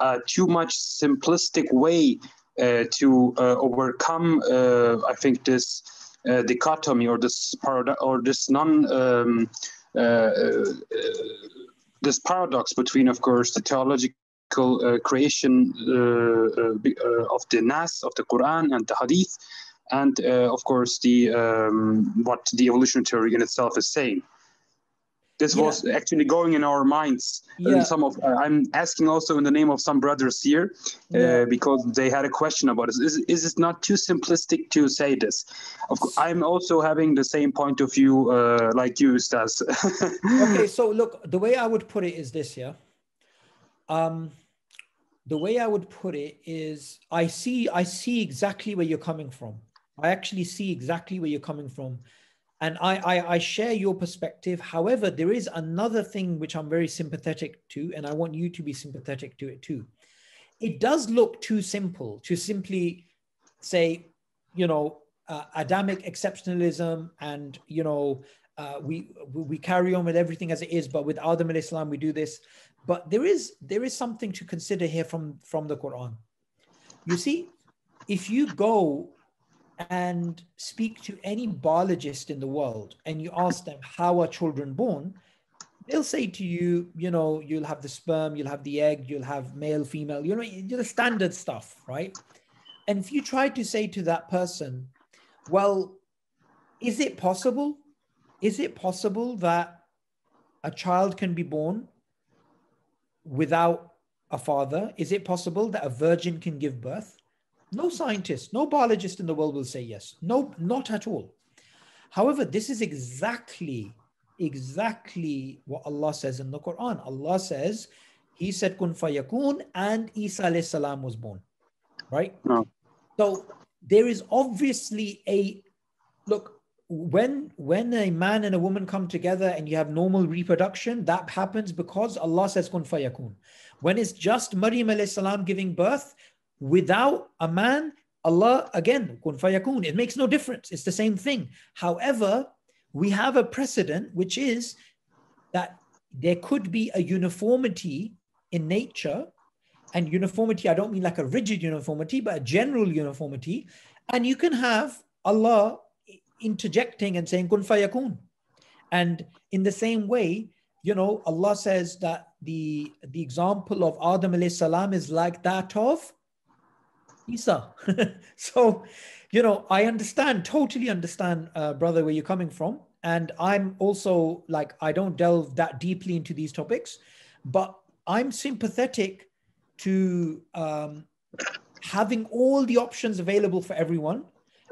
a too much simplistic way to overcome, I think, this dichotomy or this this paradox between, of course, the theological creation of the Nas, of the Quran and the Hadith, and of course the what the evolutionary theory in itself is saying. This was actually going in our minds. I'm asking also in the name of some brothers here, because they had a question about this. Is it not too simplistic to say this? Of course, I'm also having the same point of view like you, Stas. Okay, so look, the way I would put it is this, the way I would put it is I see exactly where you're coming from. I actually see exactly where you're coming from. And I share your perspective. However, there is another thing which I'm very sympathetic to, and I want you to be sympathetic to it too. It does look too simple to simply say, Adamic exceptionalism, and, we carry on with everything as it is, but with Adam alayhi salam, we do this. But there is something to consider here from the Quran. You see, if you go and speak to any biologist in the world and you ask them, how are children born? They'll say to you, you'll have the sperm, you'll have the egg, you'll have male, female, the standard stuff, right? And if you try to say to that person, well, is it possible? Is it possible that a child can be born without a father? Is it possible that a virgin can give birth? No scientist, no biologist in the world will say yes. No, not at all. However, this is exactly what Allah says in the Quran. Allah says, He said, Kun fayakun, and Isa alayhi salam was born, right? No. So there is obviously look, when a man and a woman come together and you have normal reproduction, that happens because Allah says, Kun fayakun. When it's just Maryam alayhi salam giving birth, without a man, Allah, again, kun fayakun. It makes no difference. It's the same thing. However, we have a precedent, which is that there could be a uniformity in nature. And uniformity, I don't mean like a rigid uniformity, but a general uniformity. And you can have Allah interjecting and saying kun fayakun. And in the same way, Allah says that the example of Adam alayhi salam is like that of Isa. So, I totally understand, brother, where you're coming from. And I'm also like, I don't delve that deeply into these topics, but I'm sympathetic to having all the options available for everyone,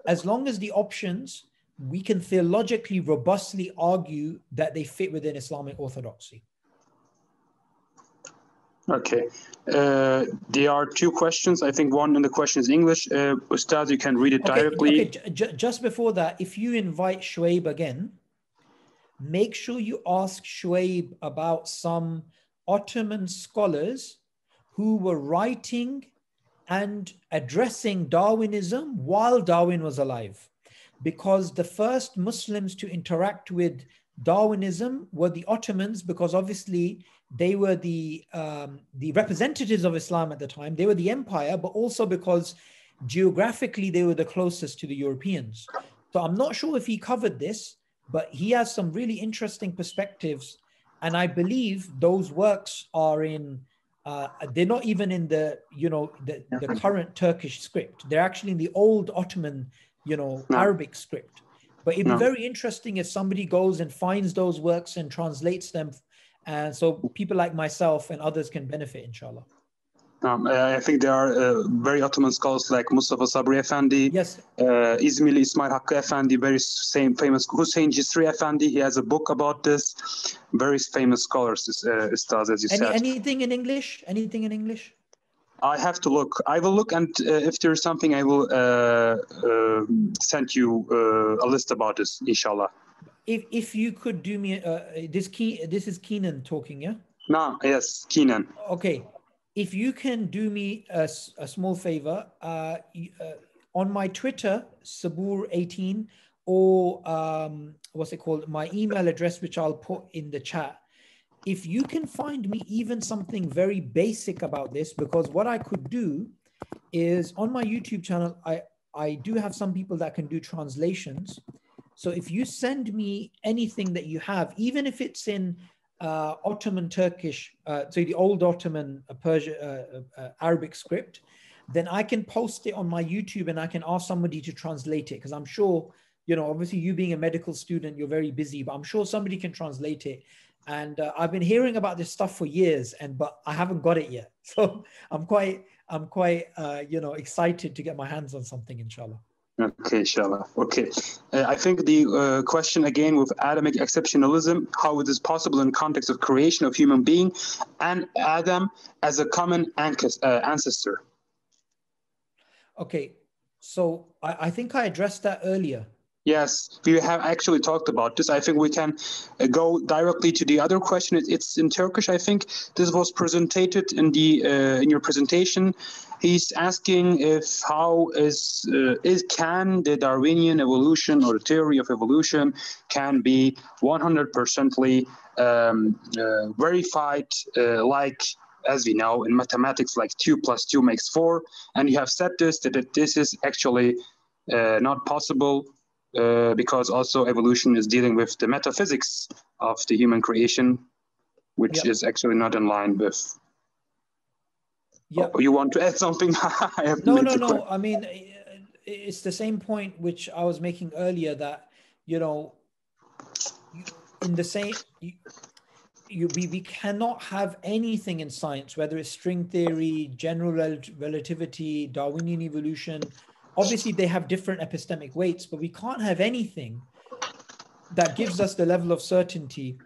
as long as the options, we can theologically, robustly argue that they fit within Islamic orthodoxy. Okay. There are two questions. I think one in the question is English. Ustad, you can read it directly. Okay. Just before that, if you invite Shuaib again, make sure you ask Shuaib about some Ottoman scholars who were writing and addressing Darwinism while Darwin was alive. Because the first Muslims to interact with Darwinism were the Ottomans, because obviously they were the representatives of Islam at the time. They were the empire, but also because geographically they were the closest to the Europeans. So I'm not sure if he covered this, but he has some really interesting perspectives. And I believe those works are in, they're not even in the, the current Turkish script. They're actually in the old Ottoman, Arabic script. But it'd be very interesting if somebody goes and finds those works and translates them. And so people like myself and others can benefit, inshallah. I think there are very Ottoman scholars like Mustafa Sabri Efendi, yes, İzmirli İsmail Hakkı Efendi, very famous Hussein Cisri Efendi. He has a book about this. Very famous scholars, Ustaz, as you said. Anything in English? Anything in English? I have to look. I will look, and if there's something, I will send you a list about this, inshallah. If you could do me, this is Keenan talking, yeah? No, yes, Keenan. Okay. If you can do me a small favor, on my Twitter, Subboor18, or what's it called? My email address, which I'll put in the chat. If you can find me even something very basic about this, because what I could do is on my YouTube channel, I do have some people that can do translations. So if you send me anything that you have, even if it's in Ottoman Turkish, so the old Ottoman Arabic script, then I can post it on my YouTube and I can ask somebody to translate it. Because I'm sure, obviously you being a medical student, you're very busy, but I'm sure somebody can translate it. And I've been hearing about this stuff for years, but I haven't got it yet. So I'm quite excited to get my hands on something, inshallah. Okay, inshallah. Okay. I think the question again with Adamic exceptionalism, how it is possible in context of creation of human being and Adam as a common ancestor. Okay. So I think I addressed that earlier. Yes, we have actually talked about this. I think we can go directly to the other question. It's in Turkish, I think. This was presented in in your presentation. He's asking if can the Darwinian evolution or the theory of evolution can be 100% verified, like as we know in mathematics, like 2 + 2 makes 4. And you have said that this is actually not possible. Because also evolution is dealing with the metaphysics of the human creation, which is actually not in line with. Yeah. Oh, you want to add something? No. I mean, it's the same point which I was making earlier, that we cannot have anything in science, whether it's string theory, general relativity, Darwinian evolution. Obviously, they have different epistemic weights, but we can't have anything that gives us the level of certainty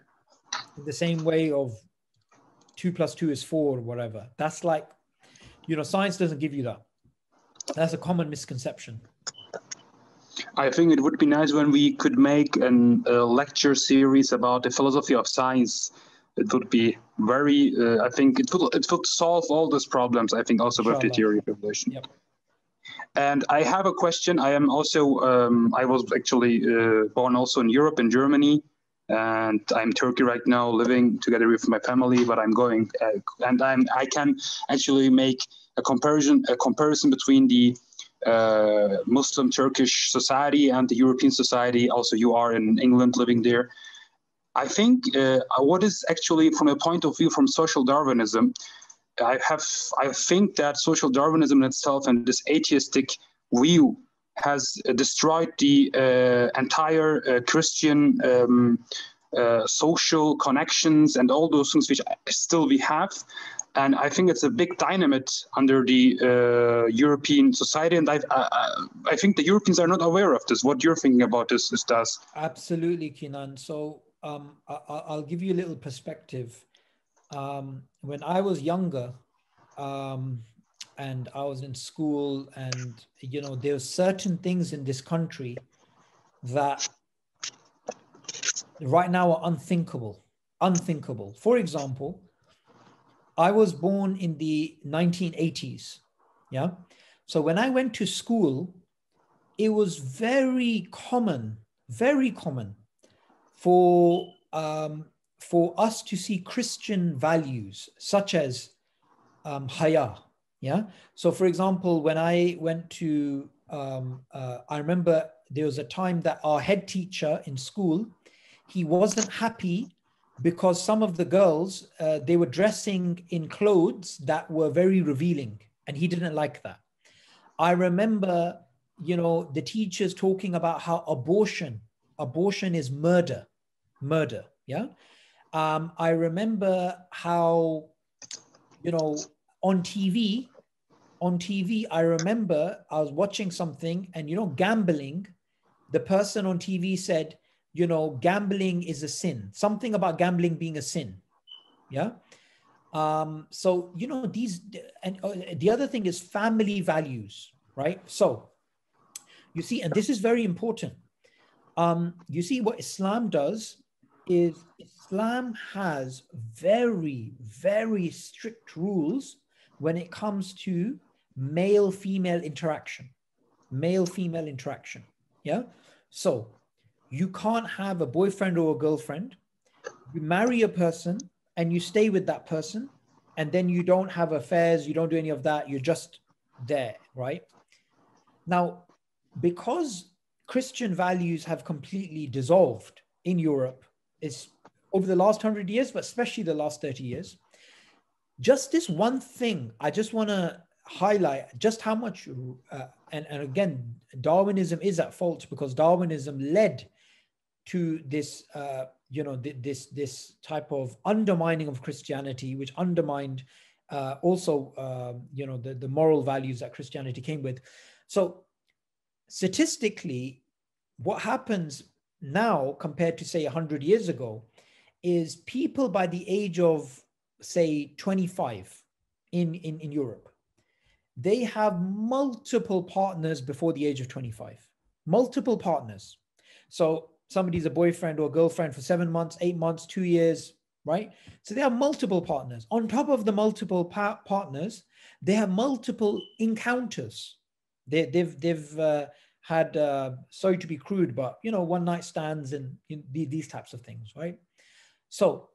in the same way of 2 + 2 is 4 or whatever. That's like, science doesn't give you that. That's a common misconception. I think it would be nice when we could make a lecture series about the philosophy of science. It would be very, I think it would solve all those problems, I think, also with the theory of evolution. Yep. And I have a question. I am also, I was actually born also in Europe, in Germany, and I'm Turkey right now, living together with my family. But I'm going, and I can actually make a comparison between the Muslim Turkish society and the European society. Also, you are in England, living there. I think what is actually, from a point of view from social Darwinism, I think that social Darwinism in itself and this atheistic view has destroyed the entire Christian social connections and all those things which still we have. And I think it's a big dynamite under the European society. And I think the Europeans are not aware of this. What you're thinking about this, Ustaz? Absolutely, Kenan. So I'll give you a little perspective. When I was younger, and I was in school, and there were certain things in this country that right now are unthinkable. For example, I was born in the 1980s. Yeah. So when I went to school, it was very common for us to see Christian values such as haya. Yeah. So for example, when I went to, I remember there was a time that our head teacher in school, he wasn't happy because some of the girls, they were dressing in clothes that were very revealing, and he didn't like that. I remember, you know, the teachers talking about how abortion is murder. Yeah. I remember how, you know, on TV, I remember I was watching something, and, you know, gambling, the person on TV said, you know, gambling is a sin, something about gambling being a sin. Yeah. So, you know, these, and the other thing is family values, right? So you see, and this is very important. You see, what Islam does is Islam has very, very strict rules when it comes to male-female interaction. Yeah. So you can't have a boyfriend or a girlfriend. You marry a person and you stay with that person, and then you don't have affairs, you don't do any of that, you're just there, right? Now, because Christian values have completely dissolved in Europe, it's over the last 100 years, but especially the last 30 years, just this one thing, I just want to highlight just how much, and again, Darwinism is at fault, because Darwinism led to this, you know, this type of undermining of Christianity, which undermined also, you know, the moral values that Christianity came with. So statistically, what happens now compared to, say, 100 years ago is people by the age of, say, 25 in Europe, they have multiple partners before the age of 25, multiple partners. So somebody's a boyfriend or girlfriend for 7 months, 8 months, 2 years, right? So they have multiple partners. On top of the multiple partners, they have multiple encounters. They've had, sorry to be crude, but, you know, one night stands and these types of things, right? So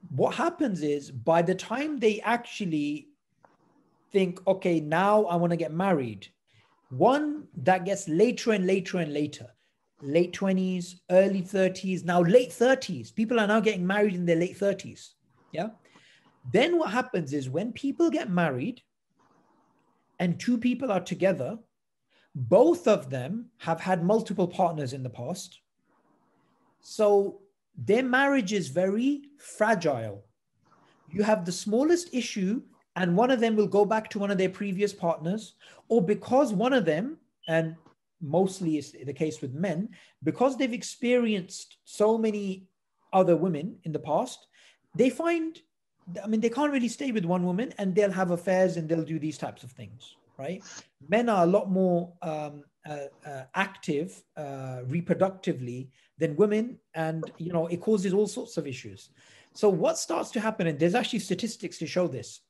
what happens is, by the time they actually think, okay, now I want to get married, one, that gets later and later and later. Late 20s, early 30s, now late 30s. People are now getting married in their late 30s. Yeah. Then what happens is, when people get married and two people are together, both of them have had multiple partners in the past. So their marriage is very fragile. You have the smallest issue and one of them will go back to one of their previous partners, or because one of them, and mostly is the case with men, because they've experienced so many other women in the past, they find, I mean, they can't really stay with one woman, and they'll have affairs and they'll do these types of things, right? Men are a lot more active reproductively than women, and, you know, it causes all sorts of issues. So what starts to happen, and there's actually statistics to show this.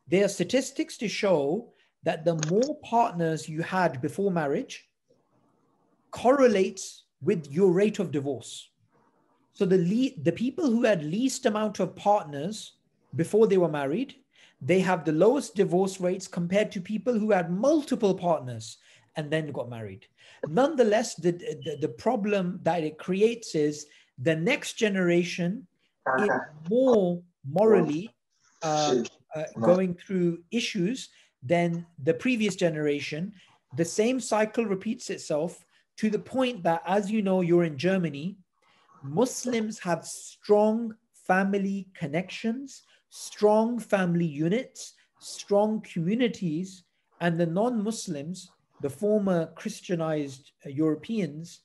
There are statistics to show that the more partners you had before marriage correlates with your rate of divorce. So the people who had least amount of partners before they were married, they have the lowest divorce rates compared to people who had multiple partners and then got married. Nonetheless, the problem that it creates is the next generation is more morally going through issues than the previous generation. The same cycle repeats itself to the point that, as you know, you're in Germany, Muslims have strong family connections, strong family units, strong communities, and the non-Muslims, the former Christianized Europeans,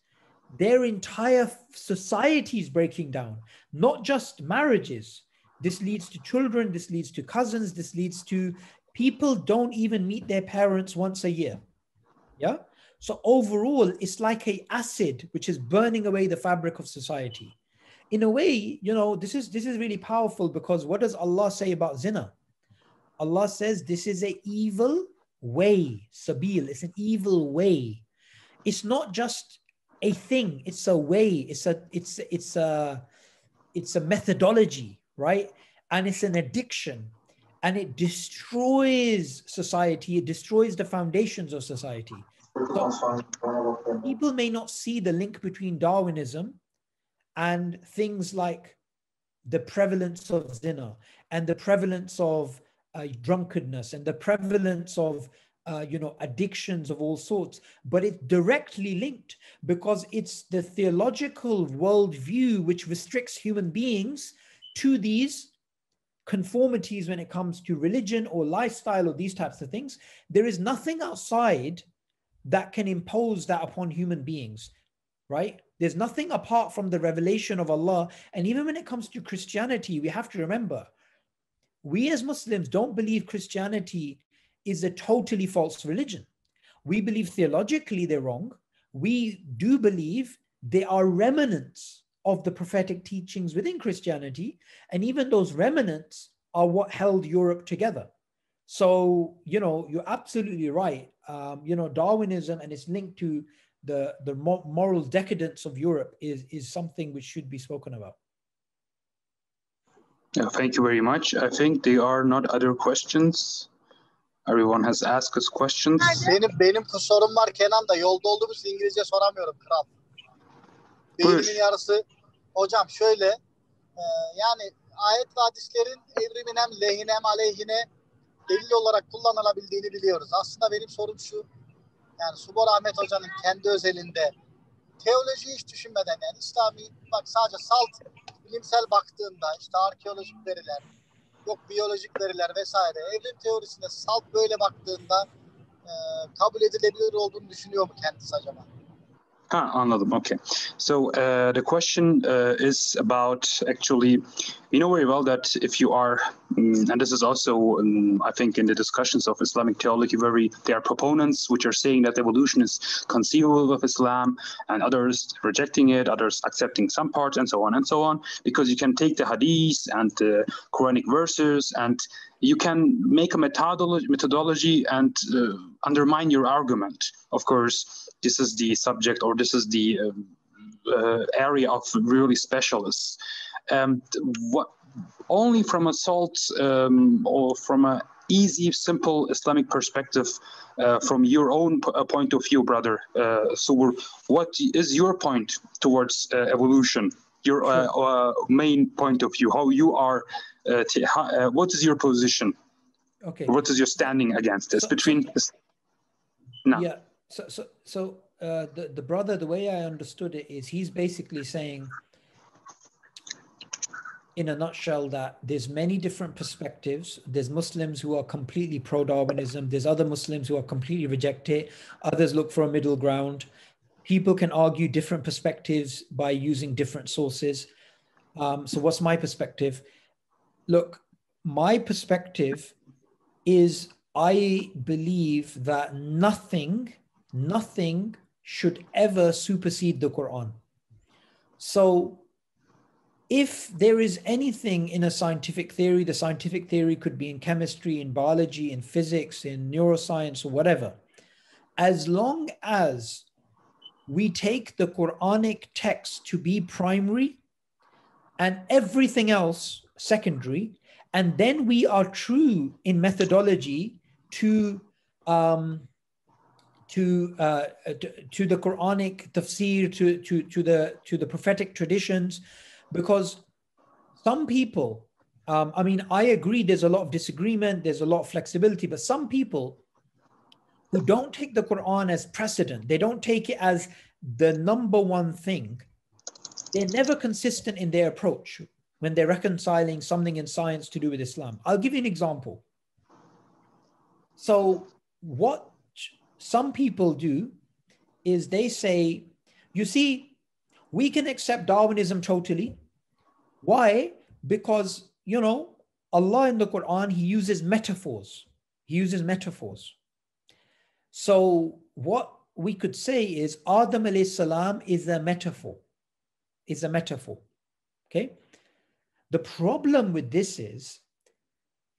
their entire society is breaking down, not just marriages. This leads to children, this leads to cousins, this leads to people don't even meet their parents once a year. Yeah. So overall, it's like an acid which is burning away the fabric of society. In a way, you know, this is really powerful, because what does Allah say about zina? Allah says this is an evil way, sabil. It's an evil way. It's not just a thing. It's a way. It's a methodology, right? And it's an addiction, and it destroys society. It destroys the foundations of society. So people may not see the link between Darwinism and things like the prevalence of zina and the prevalence of drunkenness and the prevalence of addictions of all sorts, but it's directly linked because it's the theological worldview which restricts human beings to these conformities when it comes to religion or lifestyle or these types of things. There is nothing outside that can impose that upon human beings, right? There's nothing apart from the revelation of Allah. And even when it comes to Christianity, we have to remember, we as Muslims don't believe Christianity is a totally false religion. We believe theologically they're wrong. We do believe there are remnants of the prophetic teachings within Christianity, and even those remnants are what held Europe together. So, you're absolutely right. Darwinism and its link to the moral decadence of Europe is something which should be spoken about. Yeah, thank you very much. I think there are not other questions. Everyone has asked us questions. Benim sorum var Kenan da, yolda olduğumuz için İngilizce soramıyorum kral. Beynimin yarısı. Hocam şöyle, yani ayet ve hadislerin evrimin hem lehine hem aleyhine delil olarak kullanılabildiğini biliyoruz. Aslında benim sorum şu, yani Subboor Ahmad Hoca'nın kendi özelinde teolojiyi hiç düşünmeden, yani İslami, bak sadece salt bilimsel baktığında, işte arkeolojik veriler, yok biyolojik veriler vesaire, evrim teorisine salt böyle baktığında kabul edilebilir olduğunu düşünüyor mu kendisi acaba? Anladım. Okay. So the question is about, actually, you know very well that if you are, and this is also, I think, in the discussions of Islamic theology, there are proponents which are saying that evolution is conceivable of Islam, and others rejecting it, others accepting some parts, and so on, because you can take the hadith and the Quranic verses, and you can make a methodology and undermine your argument. Of course, this is the subject, or this is the area of really specialists. Only from a or from a easy, simple Islamic perspective, from your own point of view, brother Subboor, what is your point towards evolution? Your main point of view, how you are, what is your position? Okay. What is your standing against this? Yeah. So the brother, the way I understood it is he's basically saying, in a nutshell, that there's many different perspectives. There's Muslims who are completely pro-Darwinism. There's other Muslims who are completely reject it. Others look for a middle ground. People can argue different perspectives by using different sources. So what's my perspective? Look, my perspective is I believe that nothing should ever supersede the Quran. So if there is anything in a scientific theory, the scientific theory could be in chemistry, in biology, in physics, in neuroscience, or whatever, as long as we take the Quranic text to be primary and everything else secondary, and then we are true in methodology to the Quranic tafsir, to the prophetic traditions, because some people, I agree there's a lot of disagreement, there's a lot of flexibility, but some people who don't take the Quran as precedent, they don't take it as the number one thing, they're never consistent in their approach when they're reconciling something in science to do with Islam. I'll give you an example. So what some people do is they say, you see, we can accept Darwinism totally. Why? Because, Allah in the Quran, he uses metaphors. So what we could say is Adam alayhi salam is a metaphor. Okay? The problem with this is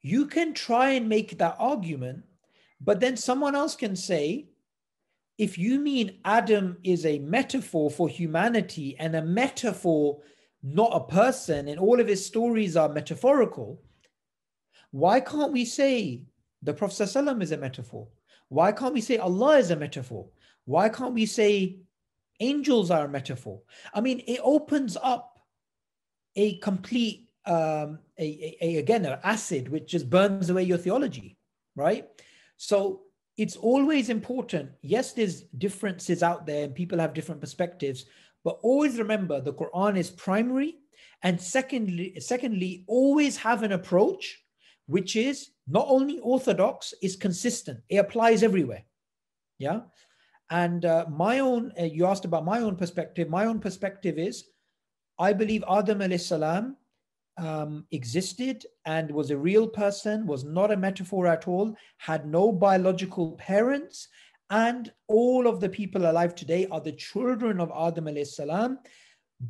you can try and make that argument, but then someone else can say, if you mean Adam is a metaphor for humanity and a metaphor, not a person, and all of his stories are metaphorical, why can't we say the Prophet ﷺ is a metaphor? Why can't we say Allah is a metaphor? Why can't we say angels are a metaphor? I mean, it opens up a complete, again, an acid which just burns away your theology, right? So it's always important. Yes, there's differences out there and people have different perspectives, but always remember the Quran is primary. And secondly, always have an approach which is not only orthodox, is consistent. It applies everywhere. Yeah. And my own, you asked about my own perspective. My own perspective is, I believe Adam alayhi salam existed and was a real person, was not a metaphor at all, had no biological parents, and all of the people alive today are the children of Adam alayhi salam.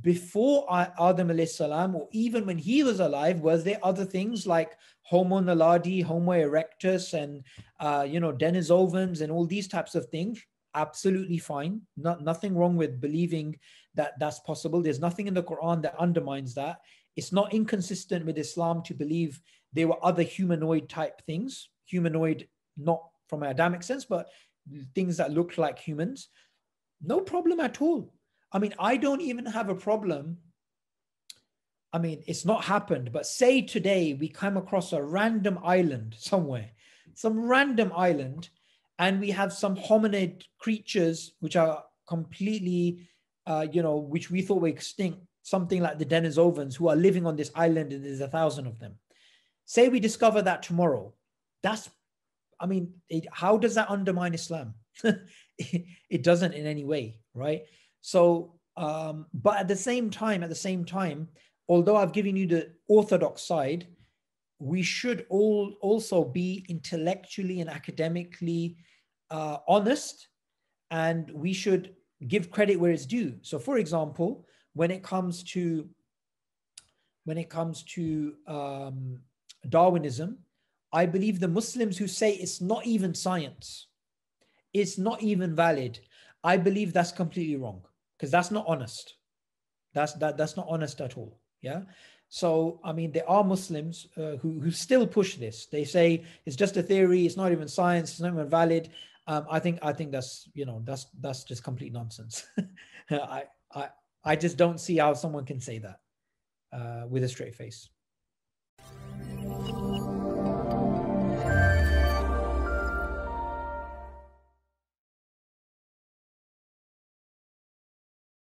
Before Adam alayhi salam, or even when he was alive, was there other things like Homo naledi, Homo erectus, and Denisovans, and all these types of things? Absolutely fine. Nothing wrong with believing that that's possible. There's nothing in the Quran that undermines that. It's not inconsistent with Islam to believe there were other humanoid type things. Humanoid, not from an Adamic sense, but things that looked like humans. No problem at all. I mean, I don't even have a problem. I mean, it's not happened, but say today we come across a random island somewhere, some random island, and we have some hominid creatures which are completely, which we thought were extinct, something like the Denisovans who are living on this island, and there's 1,000 of them. Say we discover that tomorrow. How does that undermine Islam? It doesn't in any way, right? So, but at the same time, although I've given you the orthodox side, we should also be intellectually and academically honest, and we should give credit where it's due. So, for example, when it comes to Darwinism, I believe the Muslims who say it's not even science, it's not even valid, I believe that's completely wrong, because that's not honest. That's not honest at all. Yeah. So, I mean, there are Muslims who still push this. They say it's just a theory. It's not even science. It's not even valid. I think that's that's just complete nonsense. I just don't see how someone can say that with a straight face.